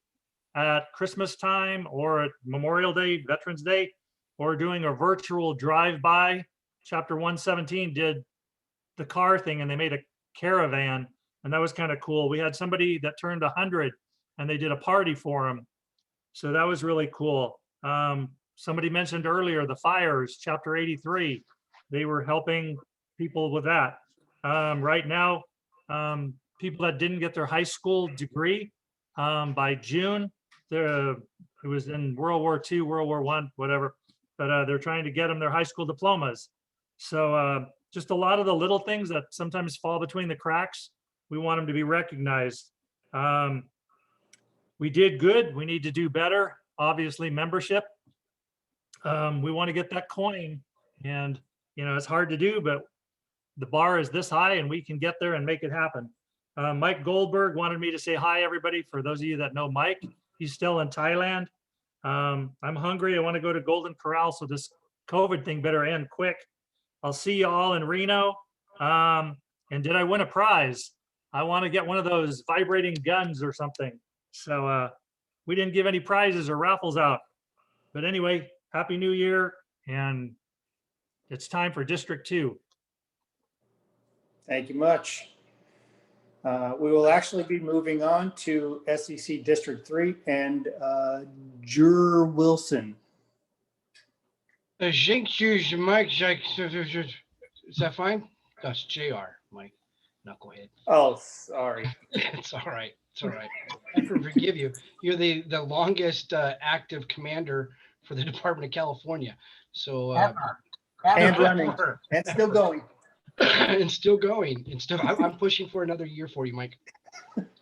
at Christmas time or at Memorial Day, Veterans Day, or doing a virtual drive-by. Chapter 117 did the car thing and they made a caravan, and that was kind of cool. We had somebody that turned 100 and they did a party for him. So that was really cool. Somebody mentioned earlier the fires, chapter 83. They were helping people with that. Right now, people that didn't get their high school degree by June, it was in World War II, World War I, whatever, but they're trying to get them their high school diplomas. So just a lot of the little things that sometimes fall between the cracks, we want them to be recognized. We did good. We need to do better. Obviously, membership. We want to get that coin, and it's hard to do, but the bar is this high and we can get there and make it happen. Mike Goldberg wanted me to say hi, everybody. For those of you that know Mike, he's still in Thailand. I'm hungry. I want to go to Golden Corral, so this COVID thing better end quick. I'll see you all in Reno. And did I win a prize? I want to get one of those vibrating guns or something. So we didn't give any prizes or raffles out. But anyway, Happy New Year. And it's time for District 2. Thank you much. We will actually be moving on to SEC District 3 and Jur Wilson. Is that fine? That's JR, Mike. Knucklehead. Oh, sorry. It's all right. It's all right. I forgive you. You're the longest active commander for the Department of California. So and running and still going. And still going. And still, I'm pushing for another year for you, Mike.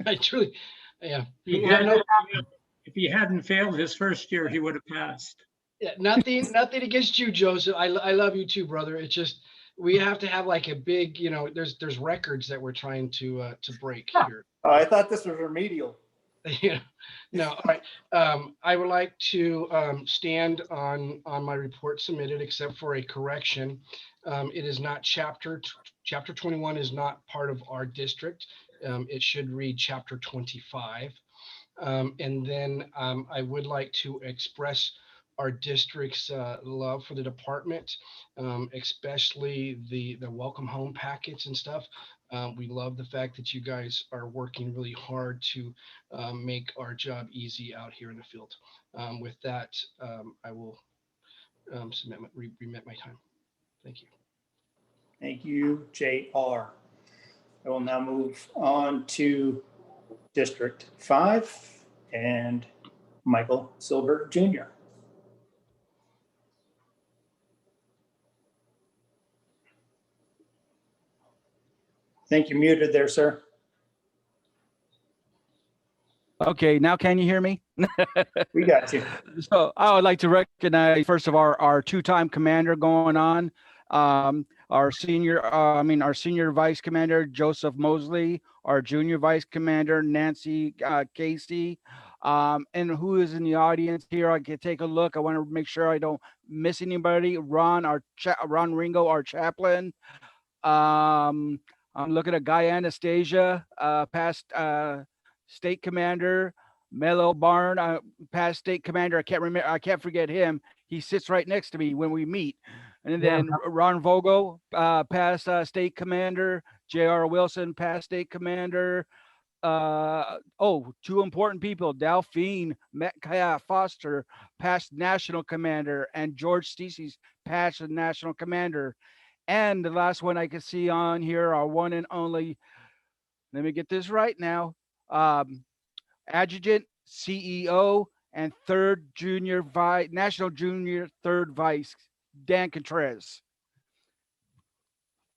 I truly, yeah. If he hadn't failed his first year, he would have passed. Yeah, nothing against you, Joseph. I love you too, brother. It's just we have to have like a big, there's records that we're trying to break here. I thought this was remedial. Yeah, no. All right. I would like to stand on my report submitted, except for a correction. It is not chapter 21 is not part of our district. It should read chapter 25. And then I would like to express our district's love for the department, especially the welcome home packets and stuff. We love the fact that you guys are working really hard to make our job easy out here in the field. With that, I will remit my time. Thank you. Thank you, JR. I will now move on to District 5 and Michael Silver Jr. think you're muted there, sir. Okay, now can you hear me? We got you. So I would like to recognize, first of all, our two-time commander going on, our senior vice commander, Joseph Mosley, our junior vice commander, Nancy Casey, and who is in the audience here. I can take a look. I want to make sure I don't miss anybody. Ron Ringo, our chaplain. I'm looking at Guy Anastasia, past state commander. Mello Barn, past state commander. I can't forget him. He sits right next to me when we meet. And then Ron Vogel, past state commander. J.R. Wilson, past state commander. Two important people: Delphine Metcalf Foster, past national commander, and George Stacey's past national commander. And the last one I can see on here, our one and only, let me get this right now, Adjutant, CEO, and National Junior Third Vice, Dan Contreras.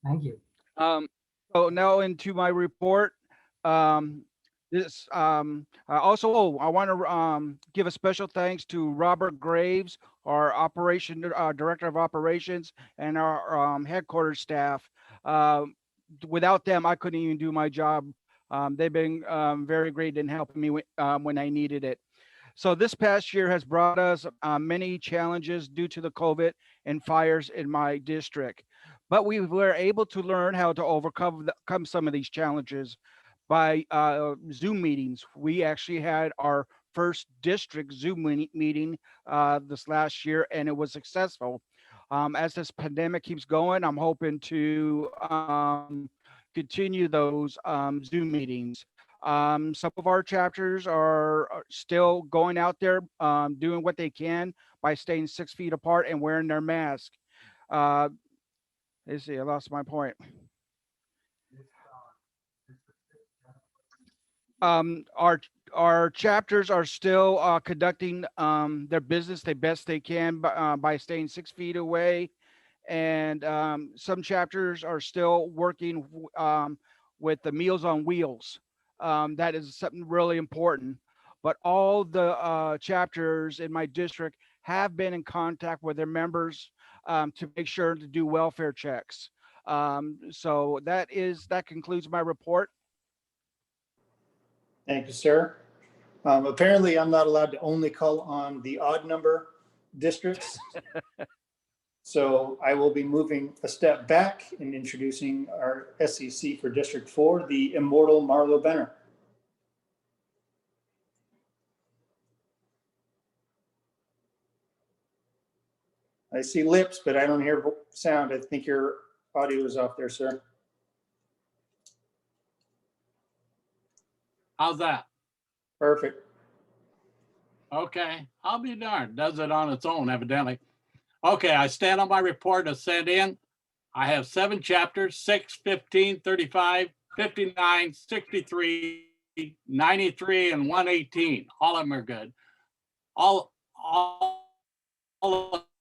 Thank you. So now into my report. I want to give a special thanks to Robert Graves, our director of operations, and our headquarters staff. Without them, I couldn't even do my job. They've been very great in helping me when I needed it. So this past year has brought us many challenges due to the COVID and fires in my district. But we were able to learn how to overcome some of these challenges by Zoom meetings. We actually had our first district Zoom meeting this last year, and it was successful. As this pandemic keeps going, I'm hoping to continue those Zoom meetings. Some of our chapters are still going out there, doing what they can by staying 6 feet apart and wearing their mask. Let's see, I lost my point. Our chapters are still conducting their business the best they can by staying 6 feet away. And some chapters are still working with the Meals on Wheels. That is something really important. But all the chapters in my district have been in contact with their members to make sure to do welfare checks. So that concludes my report. Thank you, sir. Apparently, I'm not allowed to only call on the odd number districts. So I will be moving a step back and introducing our SEC for District 4, the immortal Marlo Benner. I see lips, but I don't hear sound. I think your audio is off there, sir. How's that? Perfect. Okay, I'll be darned. Does it on its own, evidently. Okay, I stand on my report as sent in. I have 7 chapters, 6, 15, 35, 59, 63, 93, and 118. All of them are good. All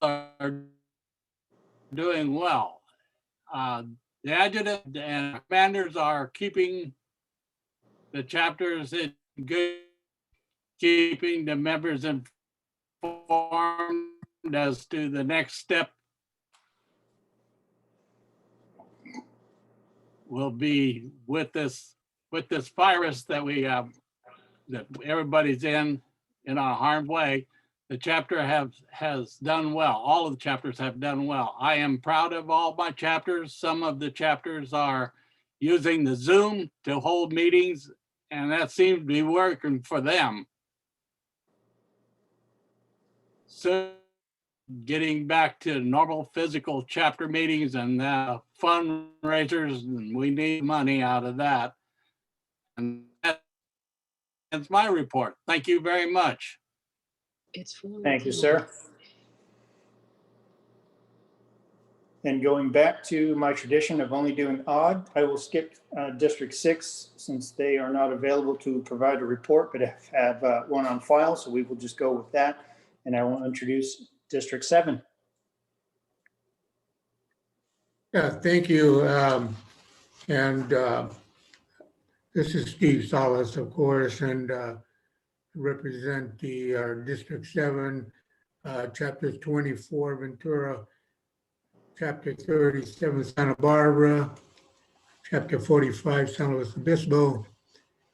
are doing well. The adjutant and commanders are keeping the chapters in good, keeping the members informed as to the next step will be with this virus that we have, that everybody's in a harm's way. The chapter has done well. All of the chapters have done well. I am proud of all my chapters. Some of the chapters are using the Zoom to hold meetings, and that seems to be working for them. So getting back to normal physical chapter meetings and fundraisers, and we need money out of that. And that's my report. Thank you very much. Thank you, sir. And going back to my tradition of only doing odd, I will skip District 6 since they are not available to provide a report, but have one on file. So we will just go with that. And I will introduce District 7. Yeah, thank you. And this is Steve Salas, of course, and represent the District 7, Chapters 24, Ventura, Chapter 37, Santa Barbara, Chapter 45, San Luis Obispo,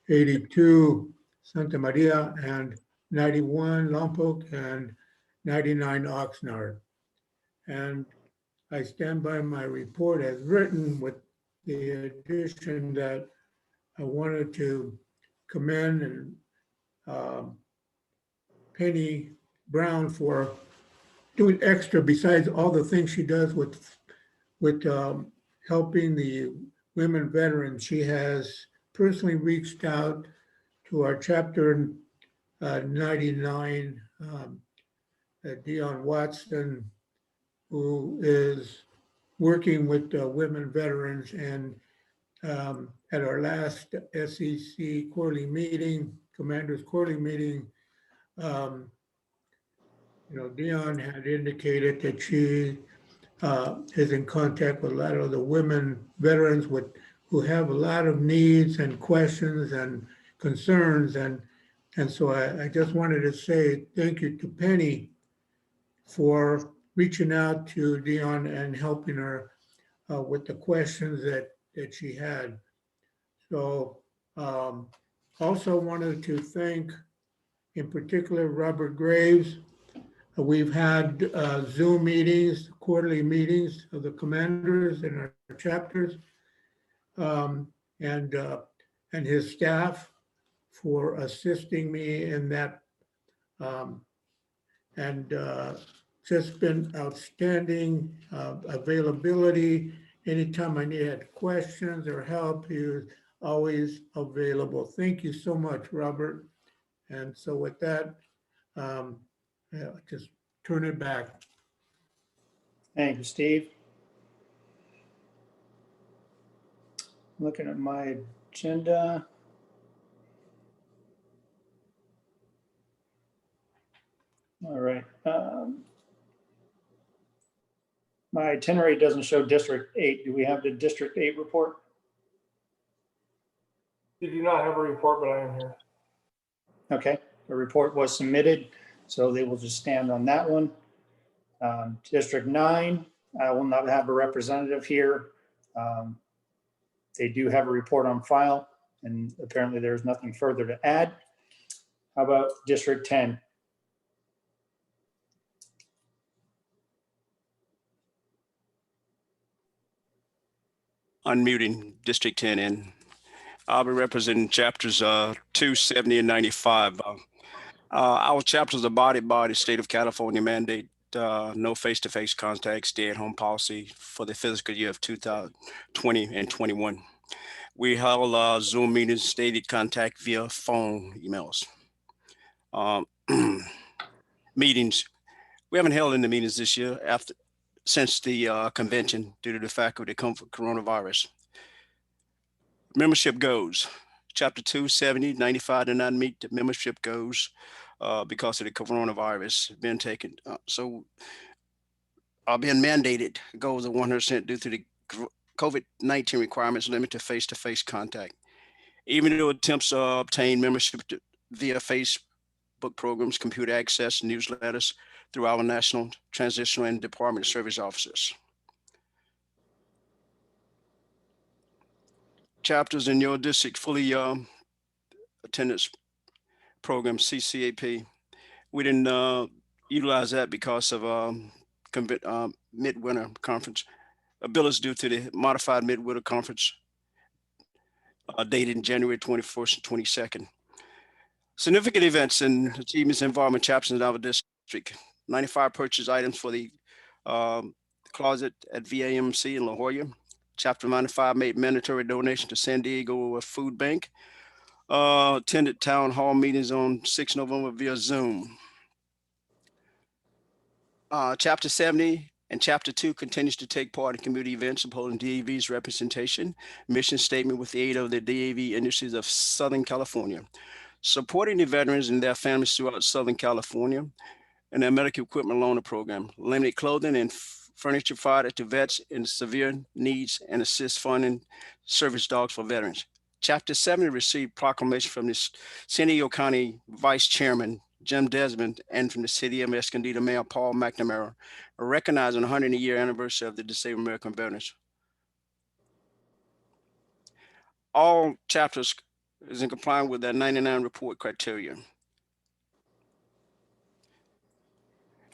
82, Santa Maria, and 91, Lompoc, and 99, Oxnard. And I stand by my report as written with the addition that I wanted to commend and Penny Brown for doing extra besides all the things she does with helping the women veterans. She has personally reached out to our chapter 99, Dion Watson, who is working with women veterans, and at our last SEC quarterly meeting, Commanders Quarterly meeting, Dion had indicated that she is in contact with a lot of the women veterans who have a lot of needs and questions and concerns. And so I just wanted to say thank you to Penny for reaching out to Dion and helping her with the questions that she had. So also wanted to thank in particular Robert Graves. We've had Zoom meetings, quarterly meetings of the commanders in our chapters, and his staff for assisting me in that, and just been outstanding availability. Anytime I needed questions or help, he was always available. Thank you so much, Robert. And so with that, just turn it back. Thank you, Steve. Looking at my agenda. All right. My itinerary doesn't show District 8. Do we have the District 8 report? You do not have a report, but I am here. Okay, the report was submitted, so they will just stand on that one. District 9, I will not have a representative here. They do have a report on file, and apparently there's nothing further to add. How about District 10? Unmuting District 10, and I'll be representing chapters 270 and 95. Our chapters are abided by the state of California mandate, no face-to-face contact, stay-at-home policy for the fiscal year of 2020 and 21. We held Zoom meetings, stated contact via phone, emails. Meetings. We haven't held any meetings this year since the convention due to the fact of the coronavirus. Membership goals. Chapter 270, 95 did not meet the membership goals because of the coronavirus being taken. So being mandated goals of 100% due to the COVID-19 requirements limit to face-to-face contact. Even though attempts to obtain membership via Facebook programs, computer access, newsletters through our national transitional and department service officers. Chapters in your district fully attendance program, CCAP. We didn't utilize that because of Midwinter conference. Abilities due to the modified Midwinter conference dated January 21st and 22nd. Significant events and achievements involving chapters in our district. 95 purchase items for the closet at VAMC in La Jolla. Chapter 95 made mandatory donation to San Diego Food Bank. Attended town hall meetings on 6 November via Zoom. Chapter 70 and Chapter 2 continues to take part in community events upholding DAV's representation, mission statement with the aid of the DAV industries of Southern California, supporting the veterans and their families throughout Southern California, and their medical equipment loaner program, limited clothing and furniture provided to vets in severe needs, and assist funding service dogs for veterans. Chapter 70 received proclamation from the San Diego County Vice Chairman, Jim Desmond, and from the City of Escondido Mayor Paul McNamara, recognizing the 100-year anniversary of the Disabled American Veterans. All chapters is in compliance with that 99 report criteria.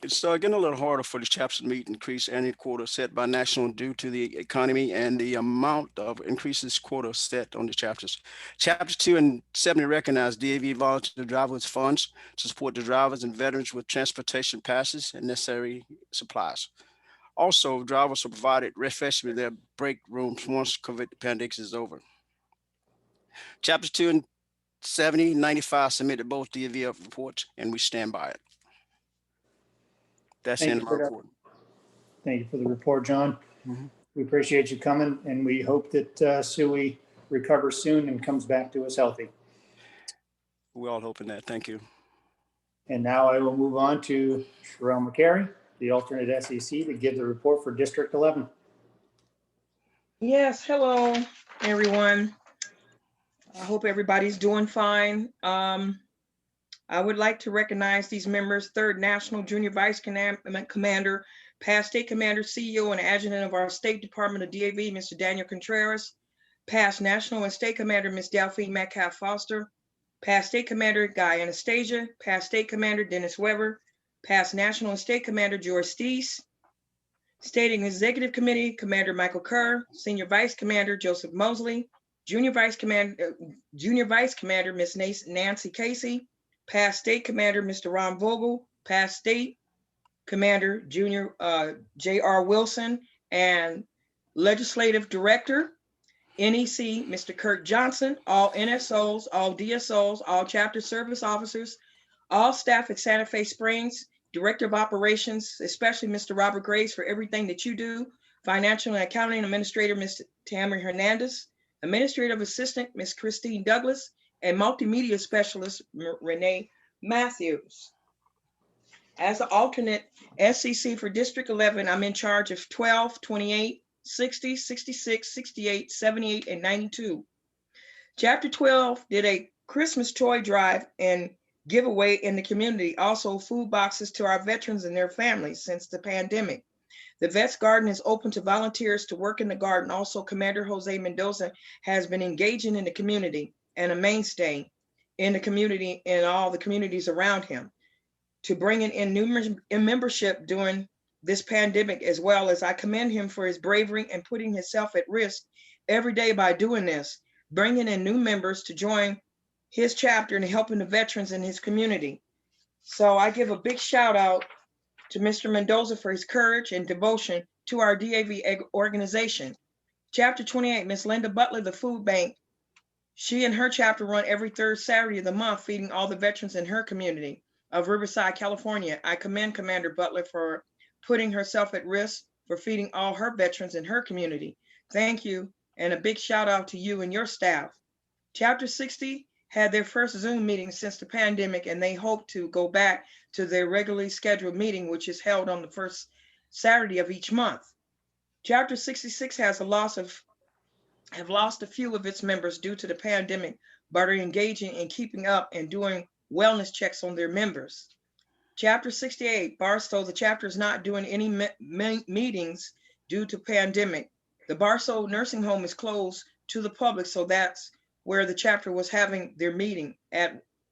It's getting a little harder for the chapters to meet increased annual quota set by national due to the economy and the amount of increases quota set on the chapters. Chapter 2 and 70 recognize DAV volunteer drivers funds to support the drivers and veterans with transportation passes and necessary supplies. Also, drivers are provided refreshment in their break rooms once COVID pandemic is over. Chapters 2 and 70, 95 submitted both DAV reports, and we stand by it. That's the end of my report. Thank you for the report, John. We appreciate you coming, and we hope that Suey recovers soon and comes back to us healthy. We're all hoping that. Thank you. And now I will move on to Sherelle McCary, the alternate SEC, to give the report for District 11. Yes, hello, everyone. I hope everybody's doing fine. I would like to recognize these members: 3rd National Junior Vice Commander, past State Commander, CEO, and Adjutant of our State Department of DAV, Mr. Daniel Contreras, past National and State Commander, Ms. Delphine Metcalf Foster, past State Commander, Guy Anastasia, past State Commander, Dennis Weber, past National and State Commander, George Steese, State Executive Committee, Commander Michael Kerr, Senior Vice Commander, Joseph Mosley, Junior Vice Commander, Ms. Nancy Casey, past State Commander, Mr. Ron Vogel, past State Commander, Junior J.R. Wilson, and Legislative Director, NEC, Mr. Kirk Johnson, all NSOs, all DSOs, all chapter service officers, all staff at Santa Fe Springs, Director of Operations, especially Mr. Robert Graves for everything that you do, Financial and Accounting Administrator, Ms. Tammy Hernandez, Administrative Assistant, Ms. Christine Douglas, and Multimedia Specialist, Renee Matthews. As the alternate SEC for District 11, I'm in charge of 12, 28, 60, 66, 68, 78, and 92. Chapter 12 did a Christmas toy drive and giveaway in the community, also food boxes to our veterans and their families since the pandemic. The Vets Garden is open to volunteers to work in the garden. Also, Commander Jose Mendoza has been engaging in the community and a mainstay in the community and all the communities around him to bringing in new membership during this pandemic, as well as I commend him for his bravery and putting himself at risk every day by doing this, bringing in new members to join his chapter and helping the veterans in his community. So I give a big shout out to Mr. Mendoza for his courage and devotion to our DAV organization. Chapter 28, Ms. Linda Butler, the food bank. She and her chapter run every 3rd Saturday of the month, feeding all the veterans in her community of Riverside, California. I commend Commander Butler for putting herself at risk for feeding all her veterans in her community. Thank you, and a big shout out to you and your staff. Chapter 60 had their first Zoom meeting since the pandemic, and they hope to go back to their regularly scheduled meeting, which is held on the 1st Saturday of each month. Chapter 66 has lost a few of its members due to the pandemic, but are engaging in keeping up and doing wellness checks on their members. Chapter 68, Barstow, the chapter is not doing any meetings due to pandemic. The Barstow nursing home is closed to the public, so that's where the chapter was having their meeting.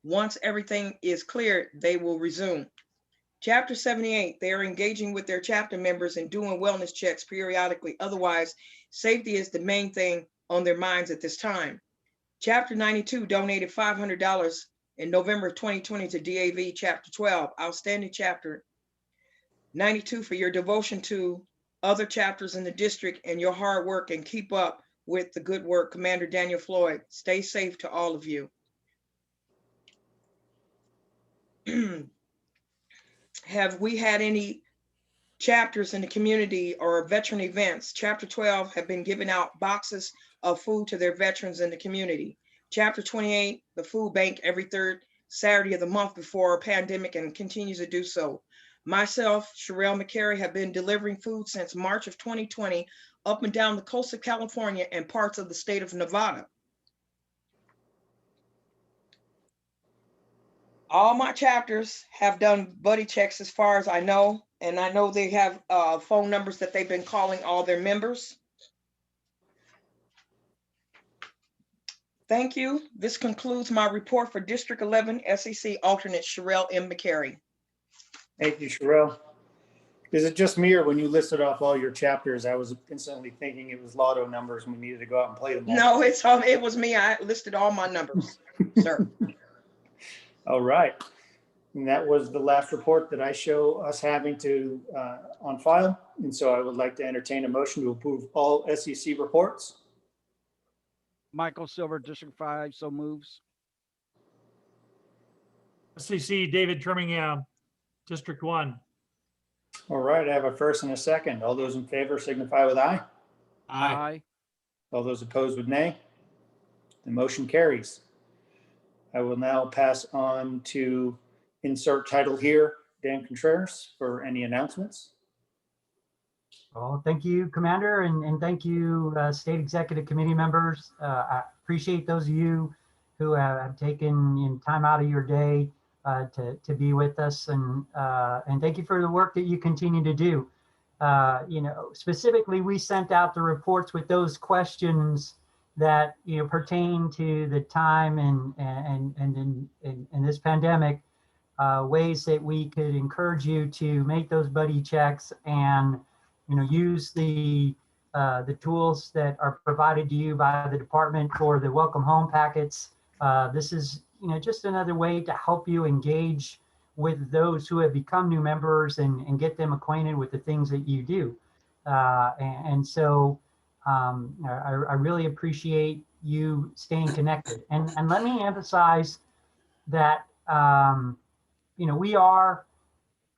Once everything is clear, they will resume. Chapter 78, they are engaging with their chapter members and doing wellness checks periodically. Otherwise, safety is the main thing on their minds at this time. Chapter 92 donated $500 in November of 2020 to DAV Chapter 12. Outstanding Chapter 92 for your devotion to other chapters in the district and your hard work, and keep up with the good work. Commander Daniel Floyd, stay safe to all of you. Have we had any chapters in the community or veteran events? Chapter 12 have been giving out boxes of food to their veterans in the community. Chapter 28, the food bank every 3rd Saturday of the month before a pandemic, and continues to do so. Myself, Sherelle McCary, have been delivering food since March of 2020 up and down the coast of California and parts of the state of Nevada. All my chapters have done buddy checks as far as I know, and I know they have phone numbers that they've been calling all their members. Thank you. This concludes my report for District 11 SEC alternate Sherelle M. McCary. Thank you, Sherelle. Is it just me, or when you listed off all your chapters, I was instantly thinking it was lotto numbers and we needed to go out and play them all? No, it was me. I listed all my numbers, sir. All right. And that was the last report that I show us having to on file. And so I would like to entertain a motion to approve all SEC reports. Michael Silver, District 5, so moves. SEC David Trimmingham, District 1. All right, I have a first and a second. All those in favor signify with aye. Aye. All those opposed with nay. The motion carries. I will now pass on to insert title here, Dan Contreras, for any announcements. Well, thank you, Commander, and thank you, State Executive Committee members. I appreciate those of you who have taken time out of your day to be with us, and thank you for the work that you continue to do. Specifically, we sent out the reports with those questions that pertain to the time and in this pandemic, ways that we could encourage you to make those buddy checks and use the tools that are provided to you by the department for the welcome home packets. This is just another way to help you engage with those who have become new members and get them acquainted with the things that you do. So I really appreciate you staying connected. And let me emphasize that we are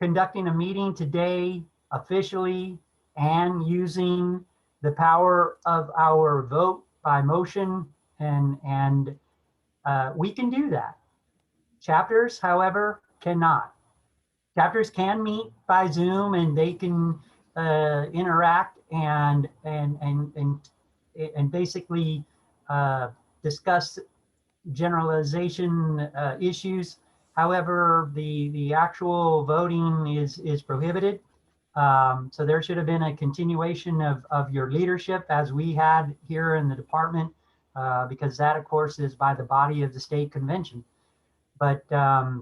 conducting a meeting today officially and using the power of our vote by motion, and we can do that. Chapters, however, cannot. Chapters can meet by Zoom and they can interact and basically discuss generalization issues. However, the actual voting is prohibited. So there should have been a continuation of your leadership as we had here in the department, because that, of course, is by the body of the state convention. But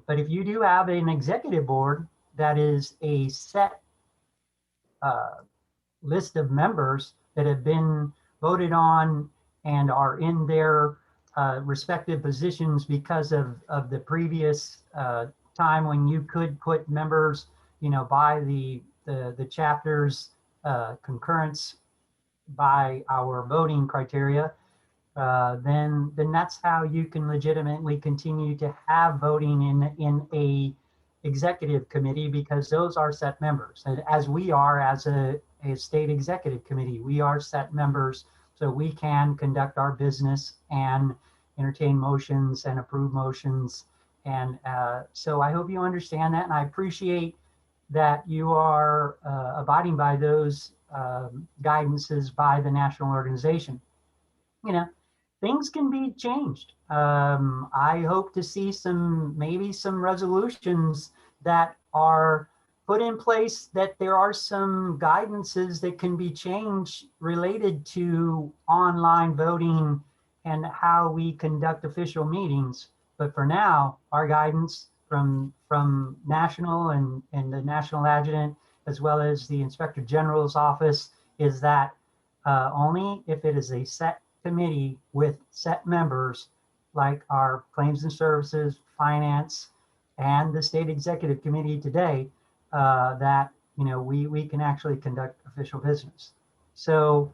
if you do have an executive board that is a set list of members that have been voted on and are in their respective positions because of the previous time when you could put members, by the chapter's concurrence by our voting criteria, then that's how you can legitimately continue to have voting in a executive committee, because those are set members. And as we are as a state executive committee, we are set members, so we can conduct our business and entertain motions and approve motions. And so I hope you understand that, and I appreciate that you are abiding by those guidances by the national organization. Things can be changed. I hope to see maybe some resolutions that are put in place, that there are some guidances that can be changed related to online voting and how we conduct official meetings. But for now, our guidance from national and the national adjutant, as well as the Inspector General's office, is that only if it is a set committee with set members, like our Claims and Services, Finance, and the State Executive Committee today, that we can actually conduct official business. So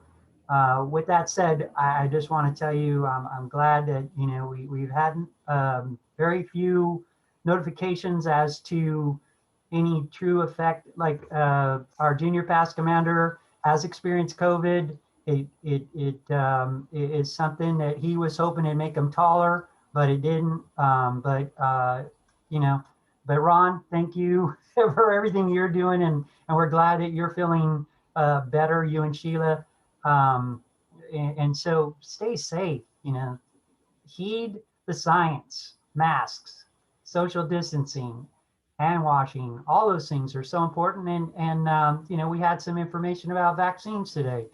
with that said, I just want to tell you I'm glad that we've had very few notifications as to any true effect. Like our junior pass commander has experienced COVID. It is something that he was hoping to make him taller, but it didn't. Ron, thank you for everything you're doing, and we're glad that you're feeling better, you and Sheila. And so stay safe, heed the science, masks, social distancing, hand washing, all those things are so important. And we had some information about vaccines today.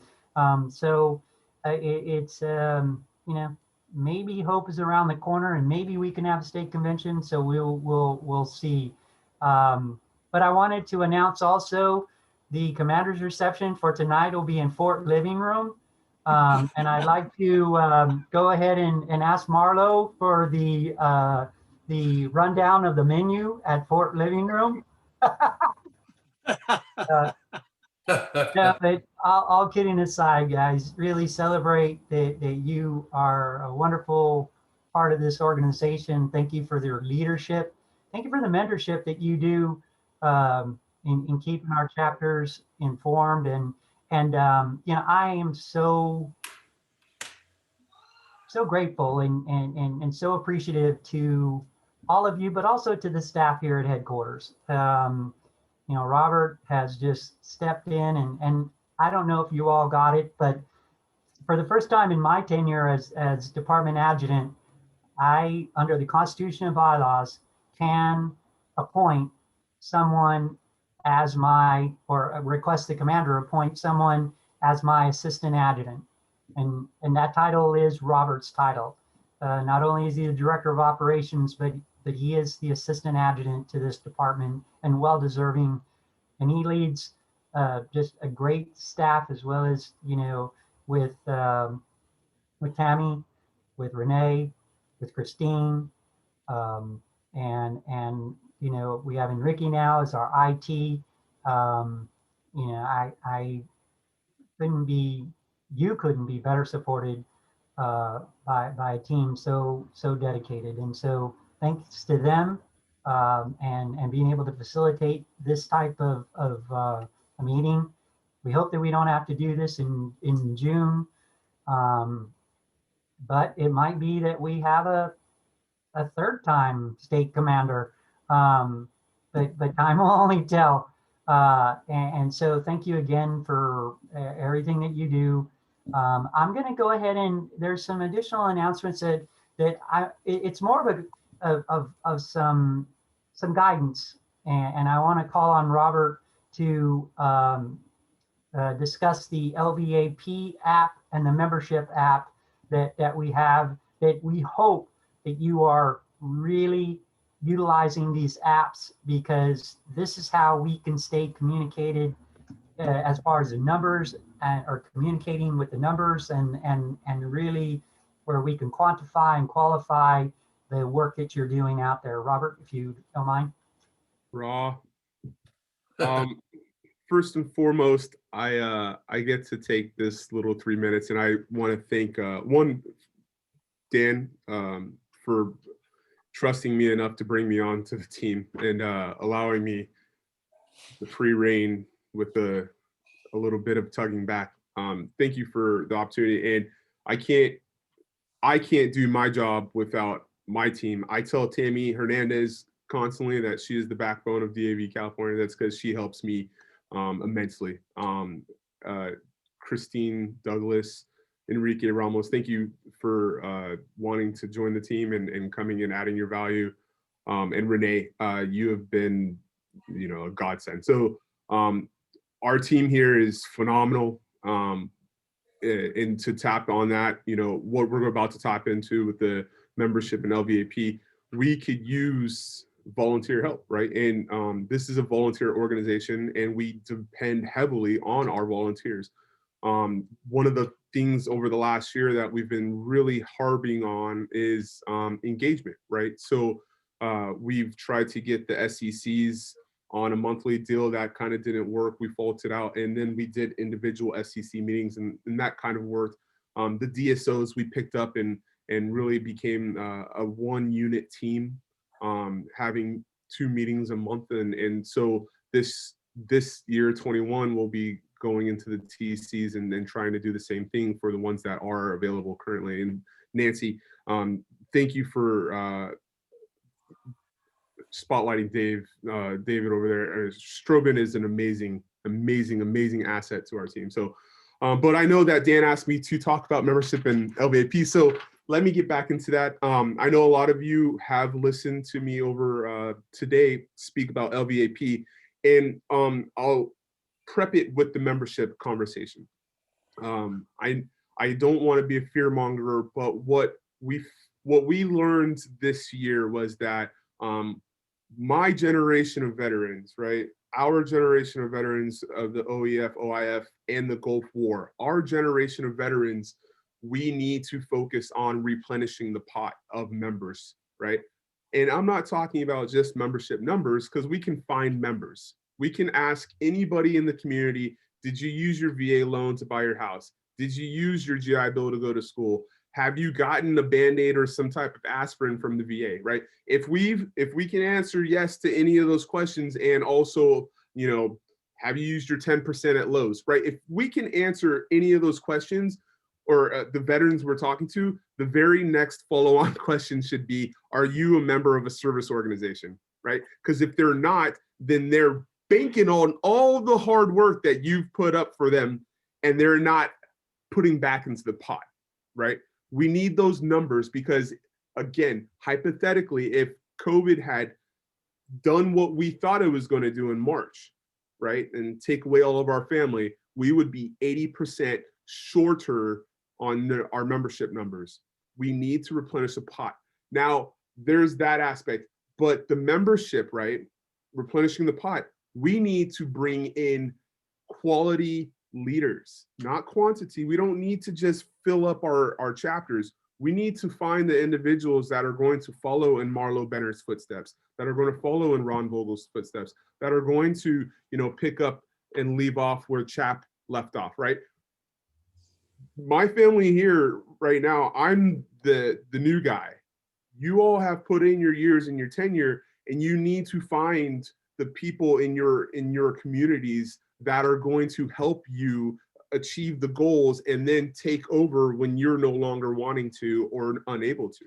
Maybe hope is around the corner, and maybe we can have a state convention. So we'll see. But I wanted to announce also the commander's reception for tonight will be in Fort Living Room. And I'd like to go ahead and ask Marlo for the rundown of the menu at Fort Living Room. Yeah, but all kidding aside, guys, really celebrate that you are a wonderful part of this organization. Thank you for your leadership. Thank you for the mentorship that you do in keeping our chapters informed. And I am so grateful and so appreciative to all of you, but also to the staff here at headquarters. Robert has just stepped in, and I don't know if you all got it, but for the first time in my tenure as department adjutant, I, under the Constitution and bylaws, can appoint someone as or request the commander appoint someone as my assistant adjutant. And that title is Robert's title. Not only is he the director of operations, but he is the assistant adjutant to this department, and well-deserving. And he leads just a great staff, as well as, with Tammy, with Renee, with Christine, and we have Enrique now as our IT. I you couldn't be better supported by a team so dedicated. And so thanks to them, and being able to facilitate this type of a meeting. We hope that we don't have to do this in June, but it might be that we have a third time state commander, but time will only tell. And so thank you again for everything that you do. I'm going to go ahead, and there's some additional announcements it's more of some guidance, and I want to call on Robert to discuss the LVAP app and the membership app that we have, that we hope that you are really utilizing these apps, because this is how we can stay communicated as far as the numbers, or communicating with the numbers, and really where we can quantify and qualify the work that you're doing out there. Robert, if you don't mind. First and foremost, I get to take this little 3 minutes, and I want to thank Dan for trusting me enough to bring me on to the team, and allowing me the free reign with a little bit of tugging back. Thank you for the opportunity, and I can't do my job without my team. I tell Tammy Hernandez constantly that she is the backbone of DAV California. That's because she helps me immensely. Christine Douglas, Enrique Ramos, thank you for wanting to join the team and coming and adding your value. And Renee, you have been, a godsend. So our team here is phenomenal. And to tap on that, what we're about to tap into with the membership in LVAP, we could use volunteer help, right? And this is a volunteer organization, and we depend heavily on our volunteers. One of the things over the last year that we've been really harping on is engagement, right? So we've tried to get the SECs on a monthly deal. That kind of didn't work. We faulted out, and then we did individual SEC meetings, and that kind of worked. The DSOs we picked up and really became a one unit team, having 2 meetings a month, and so this year 21 will be going into the TCs and then trying to do the same thing for the ones that are available currently. And Nancy, thank you for spotlighting David over there. Strobin is an amazing asset to our team. So, but I know that Dan asked me to talk about membership and LVAP. So let me get back into that. I know a lot of you have listened to me over today speak about LVAP, and I'll prep it with the membership conversation. I don't want to be a fear monger, but what we learned this year was that my generation of veterans, right? Our generation of veterans of the OEF, OIF, and the Gulf War, our generation of veterans, we need to focus on replenishing the pot of members, right? And I'm not talking about just membership numbers, because we can find members. We can ask anybody in the community, did you use your VA loan to buy your house? Did you use your GI Bill to go to school? Have you gotten a Band-Aid or some type of aspirin from the VA, right? If we can answer yes to any of those questions, and also, you know, have you used your 10% at Lowe's, right? If we can answer any of those questions, or the veterans we're talking to, the very next follow-on question should be, are you a member of a service organization, right? Because if they're not, then they're banking on all the hard work that you've put up for them, and they're not putting back into the pot, right? We need those numbers, because again, hypothetically, if COVID had done what we thought it was going to do in March, right, and take away all of our family, we would be 80% shorter on our membership numbers. We need to replenish the pot. Now, there's that aspect, but the membership, right, replenishing the pot, we need to bring in quality leaders, not quantity. We don't need to just fill up our chapters. We need to find the individuals that are going to follow in Marlo Benner's footsteps, that are going to follow in Ron Vogel's footsteps, that are going to, you know, pick up and leave off where Chap left off, right? My family here right now, I'm the new guy. You all have put in your years and your tenure, and you need to find the people in your communities that are going to help you achieve the goals, and then take over when you're no longer wanting to or unable to.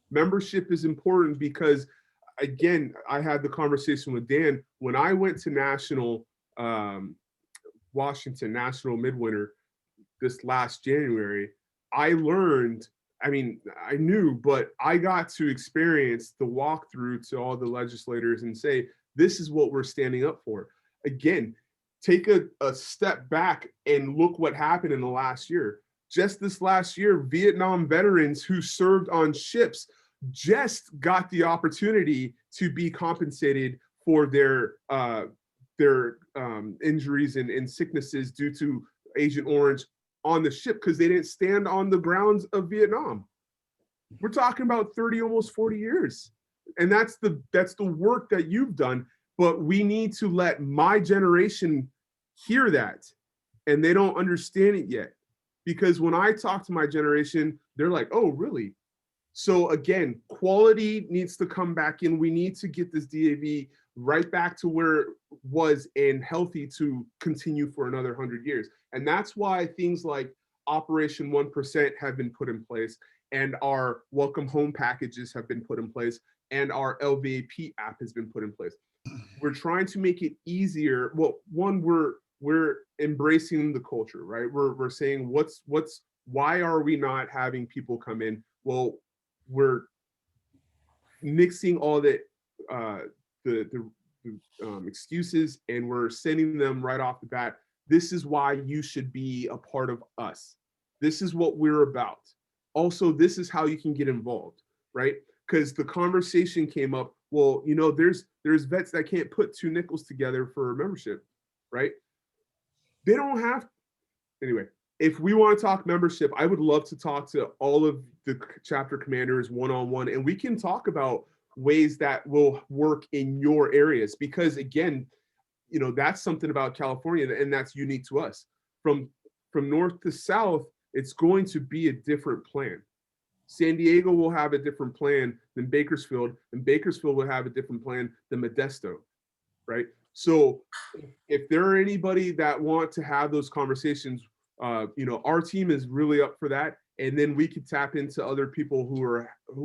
Membership is important because, again, I had the conversation with Dan when I went to National Washington, National Midwinter this last January. I learned, I mean, I knew, but I got to experience the walkthrough to all the legislators and say, this is what we're standing up for. Again, take a step back and look what happened in the last year. Just this last year, Vietnam veterans who served on ships just got the opportunity to be compensated for their injuries and sicknesses due to Agent Orange on the ship, because they didn't stand on the grounds of Vietnam. We're talking about 30, almost 40 years. And that's the work that you've done. But we need to let my generation hear that, and they don't understand it yet. Because when I talk to my generation, they're like, oh, really? So again, quality needs to come back in. We need to get this DAV right back to where it was and healthy to continue for another 100 years. And that's why things like Operation 1% have been put in place, and our welcome home packages have been put in place, and our LVAP app has been put in place. We're trying to make it easier. Well, one, we're embracing the culture, right? We're saying why are we not having people come in? Well, we're nixing all the excuses, and we're sending them right off the bat. This is why you should be a part of us. This is what we're about. Also, this is how you can get involved, right? Because the conversation came up, well, you know, there's vets that can't put 2 nickels together for a membership, right? They don't have, anyway, if we want to talk membership, I would love to talk to all of the chapter commanders one-on-one, and we can talk about ways that will work in your areas, because again, you know, that's something about California, and that's unique to us. From north to south, it's going to be a different plan. San Diego will have a different plan than Bakersfield, and Bakersfield will have a different plan than Modesto, right? So if there are anybody that want to have those conversations, you know, our team is really up for that. And then we could tap into other people who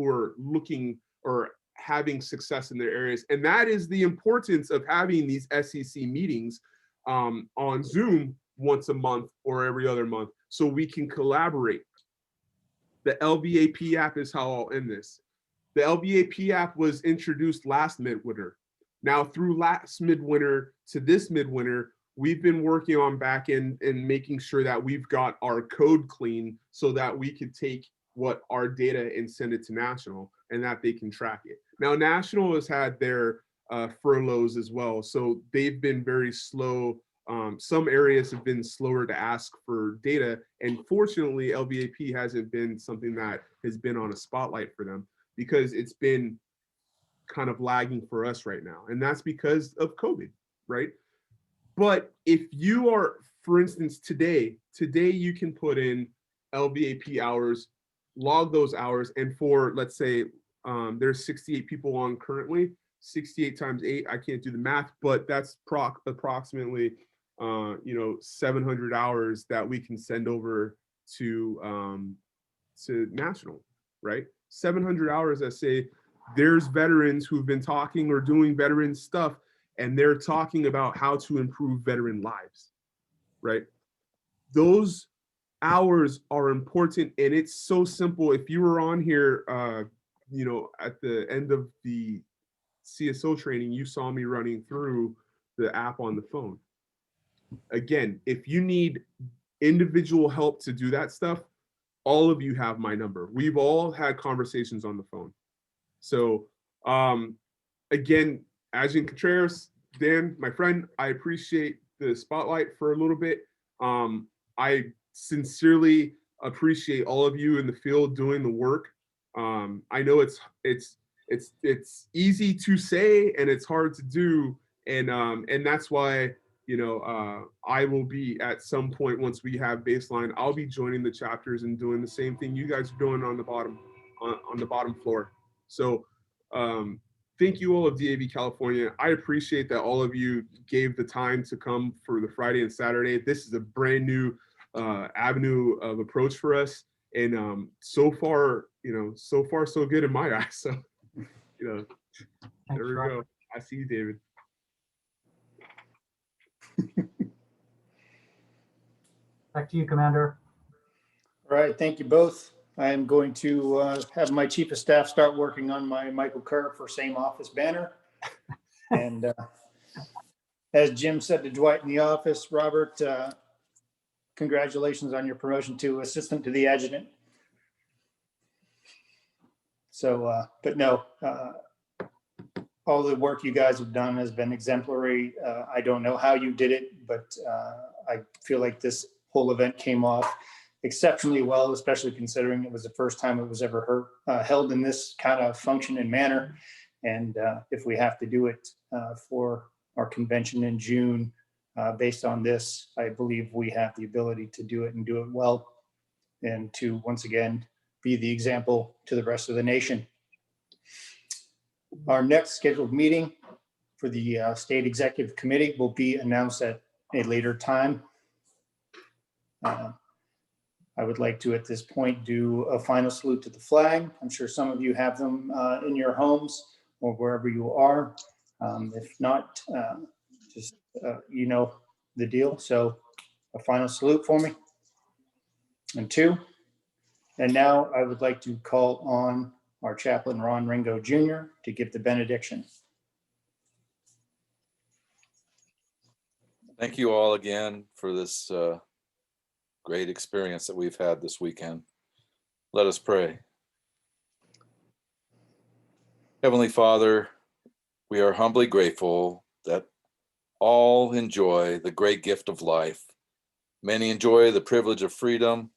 are looking or having success in their areas. And that is the importance of having these SEC meetings on Zoom once a month or every other month, so we can collaborate. The LVAP app is how I'll end this. The LVAP app was introduced last Midwinter. Now through last Midwinter to this Midwinter, we've been working on back end and making sure that we've got our code clean so that we could take what our data and send it to National and that they can track it. Now National has had their furloughs as well, so they've been very slow. Some areas have been slower to ask for data, and fortunately LVAP hasn't been something that has been on a spotlight for them, because it's been kind of lagging for us right now, and that's because of COVID, right? But if you are, for instance, today you can put in LVAP hours, log those hours, and for, let's say, there's 68 people on currently, 68 times 8, I can't do the math, but that's approximately 700 hours that we can send over to National, right? 700 hours that say there's veterans who've been talking or doing veteran stuff, and they're talking about how to improve veteran lives, right? Those hours are important, and it's so simple. If you were on here, at the end of the CSO training, you saw me running through the app on the phone. Again, if you need individual help to do that stuff, all of you have my number. We've all had conversations on the phone. So again, Agent Contreras, Dan, my friend, I appreciate the spotlight for a little bit. I sincerely appreciate all of you in the field doing the work. I know it's easy to say and it's hard to do, and that's why I will be at some point, once we have baseline, I'll be joining the chapters and doing the same thing you guys are doing on the bottom floor. So thank you all of DAV California. I appreciate that all of you gave the time to come for the Friday and Saturday. This is a brand new avenue of approach for us, and so far so good in my eyes. So there we go. I see you, David. Back to you, Commander. All right, thank you both. I am going to have my chief of staff start working on my Michael Kerr for same office banner. And as Jim said to Dwight in the office, Robert, congratulations on your promotion to assistant to the adjutant. So, but no, all the work you guys have done has been exemplary. I don't know how you did it, but I feel like this whole event came off exceptionally well, especially considering it was the first time it was ever held in this kind of function and manner. And if we have to do it for our convention in June, based on this, I believe we have the ability to do it and do it well, and to once again be the example to the rest of the nation. Our next scheduled meeting for the State Executive Committee will be announced at a later time. I would like to, at this point, do a final salute to the flag. I'm sure some of you have them in your homes or wherever you are. If not, just you know the deal. So a final salute for me. And 2. And now I would like to call on our chaplain, Ron Ringo Jr., to give the benediction. Thank you all again for this great experience that we've had this weekend. Let us pray. Heavenly Father, we are humbly grateful that all enjoy the great gift of life. Many enjoy the privilege of freedom,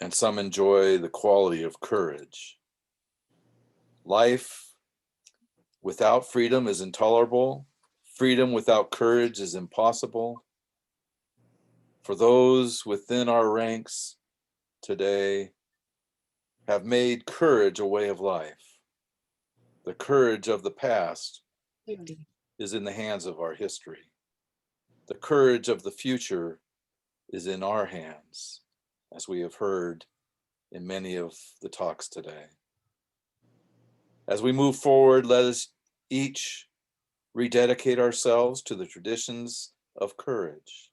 and some enjoy the quality of courage. Life without freedom is intolerable. Freedom without courage is impossible. For those within our ranks today have made courage a way of life. The courage of the past is in the hands of our history. The courage of the future is in our hands, as we have heard in many of the talks today. As we move forward, let us each rededicate ourselves to the traditions of courage.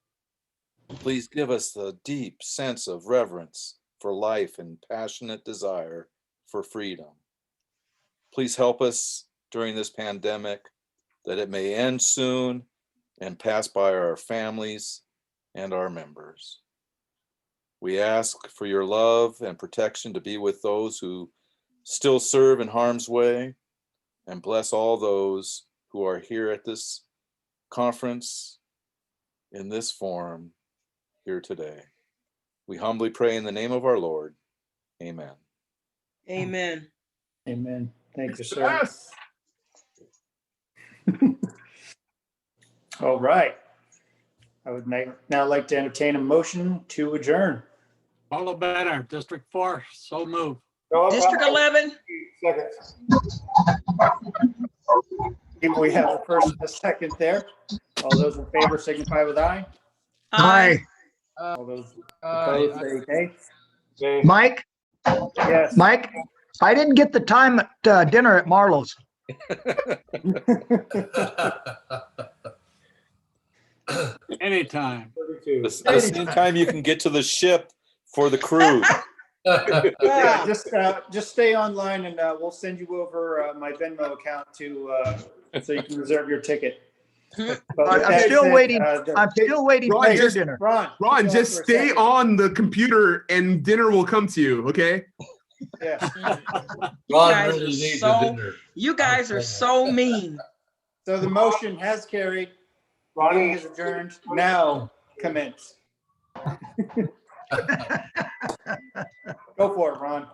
Please give us the deep sense of reverence for life and passionate desire for freedom. Please help us during this pandemic that it may end soon and pass by our families and our members. We ask for your love and protection to be with those who still serve in harm's way, and bless all those who are here at this conference in this forum here today. We humbly pray in the name of our Lord. Amen. Amen. Amen. Thank you, sir. Yes. All right. I would now like to entertain a motion to adjourn. Follow Banner, District 4, so move. District 11. Second. We have a first and a second there. All those in favor signify with aye. Hi, All those opposed say nay. Mike, Yes. Mike, I didn't get the time at dinner at Marlowe's. Anytime. The same time you can get to the ship for the cruise. Yeah, just stay online and we'll send you over my Venmo account so you can reserve your ticket. But with I'm that still said, waiting. I'm still waiting for Ron, your just- dinner. Ron, just stay on the computer and dinner will come to you, okay? Yeah. You guys are so mean. So the motion has carried. Meeting is adjourned. Now commence. Go for it, Ron.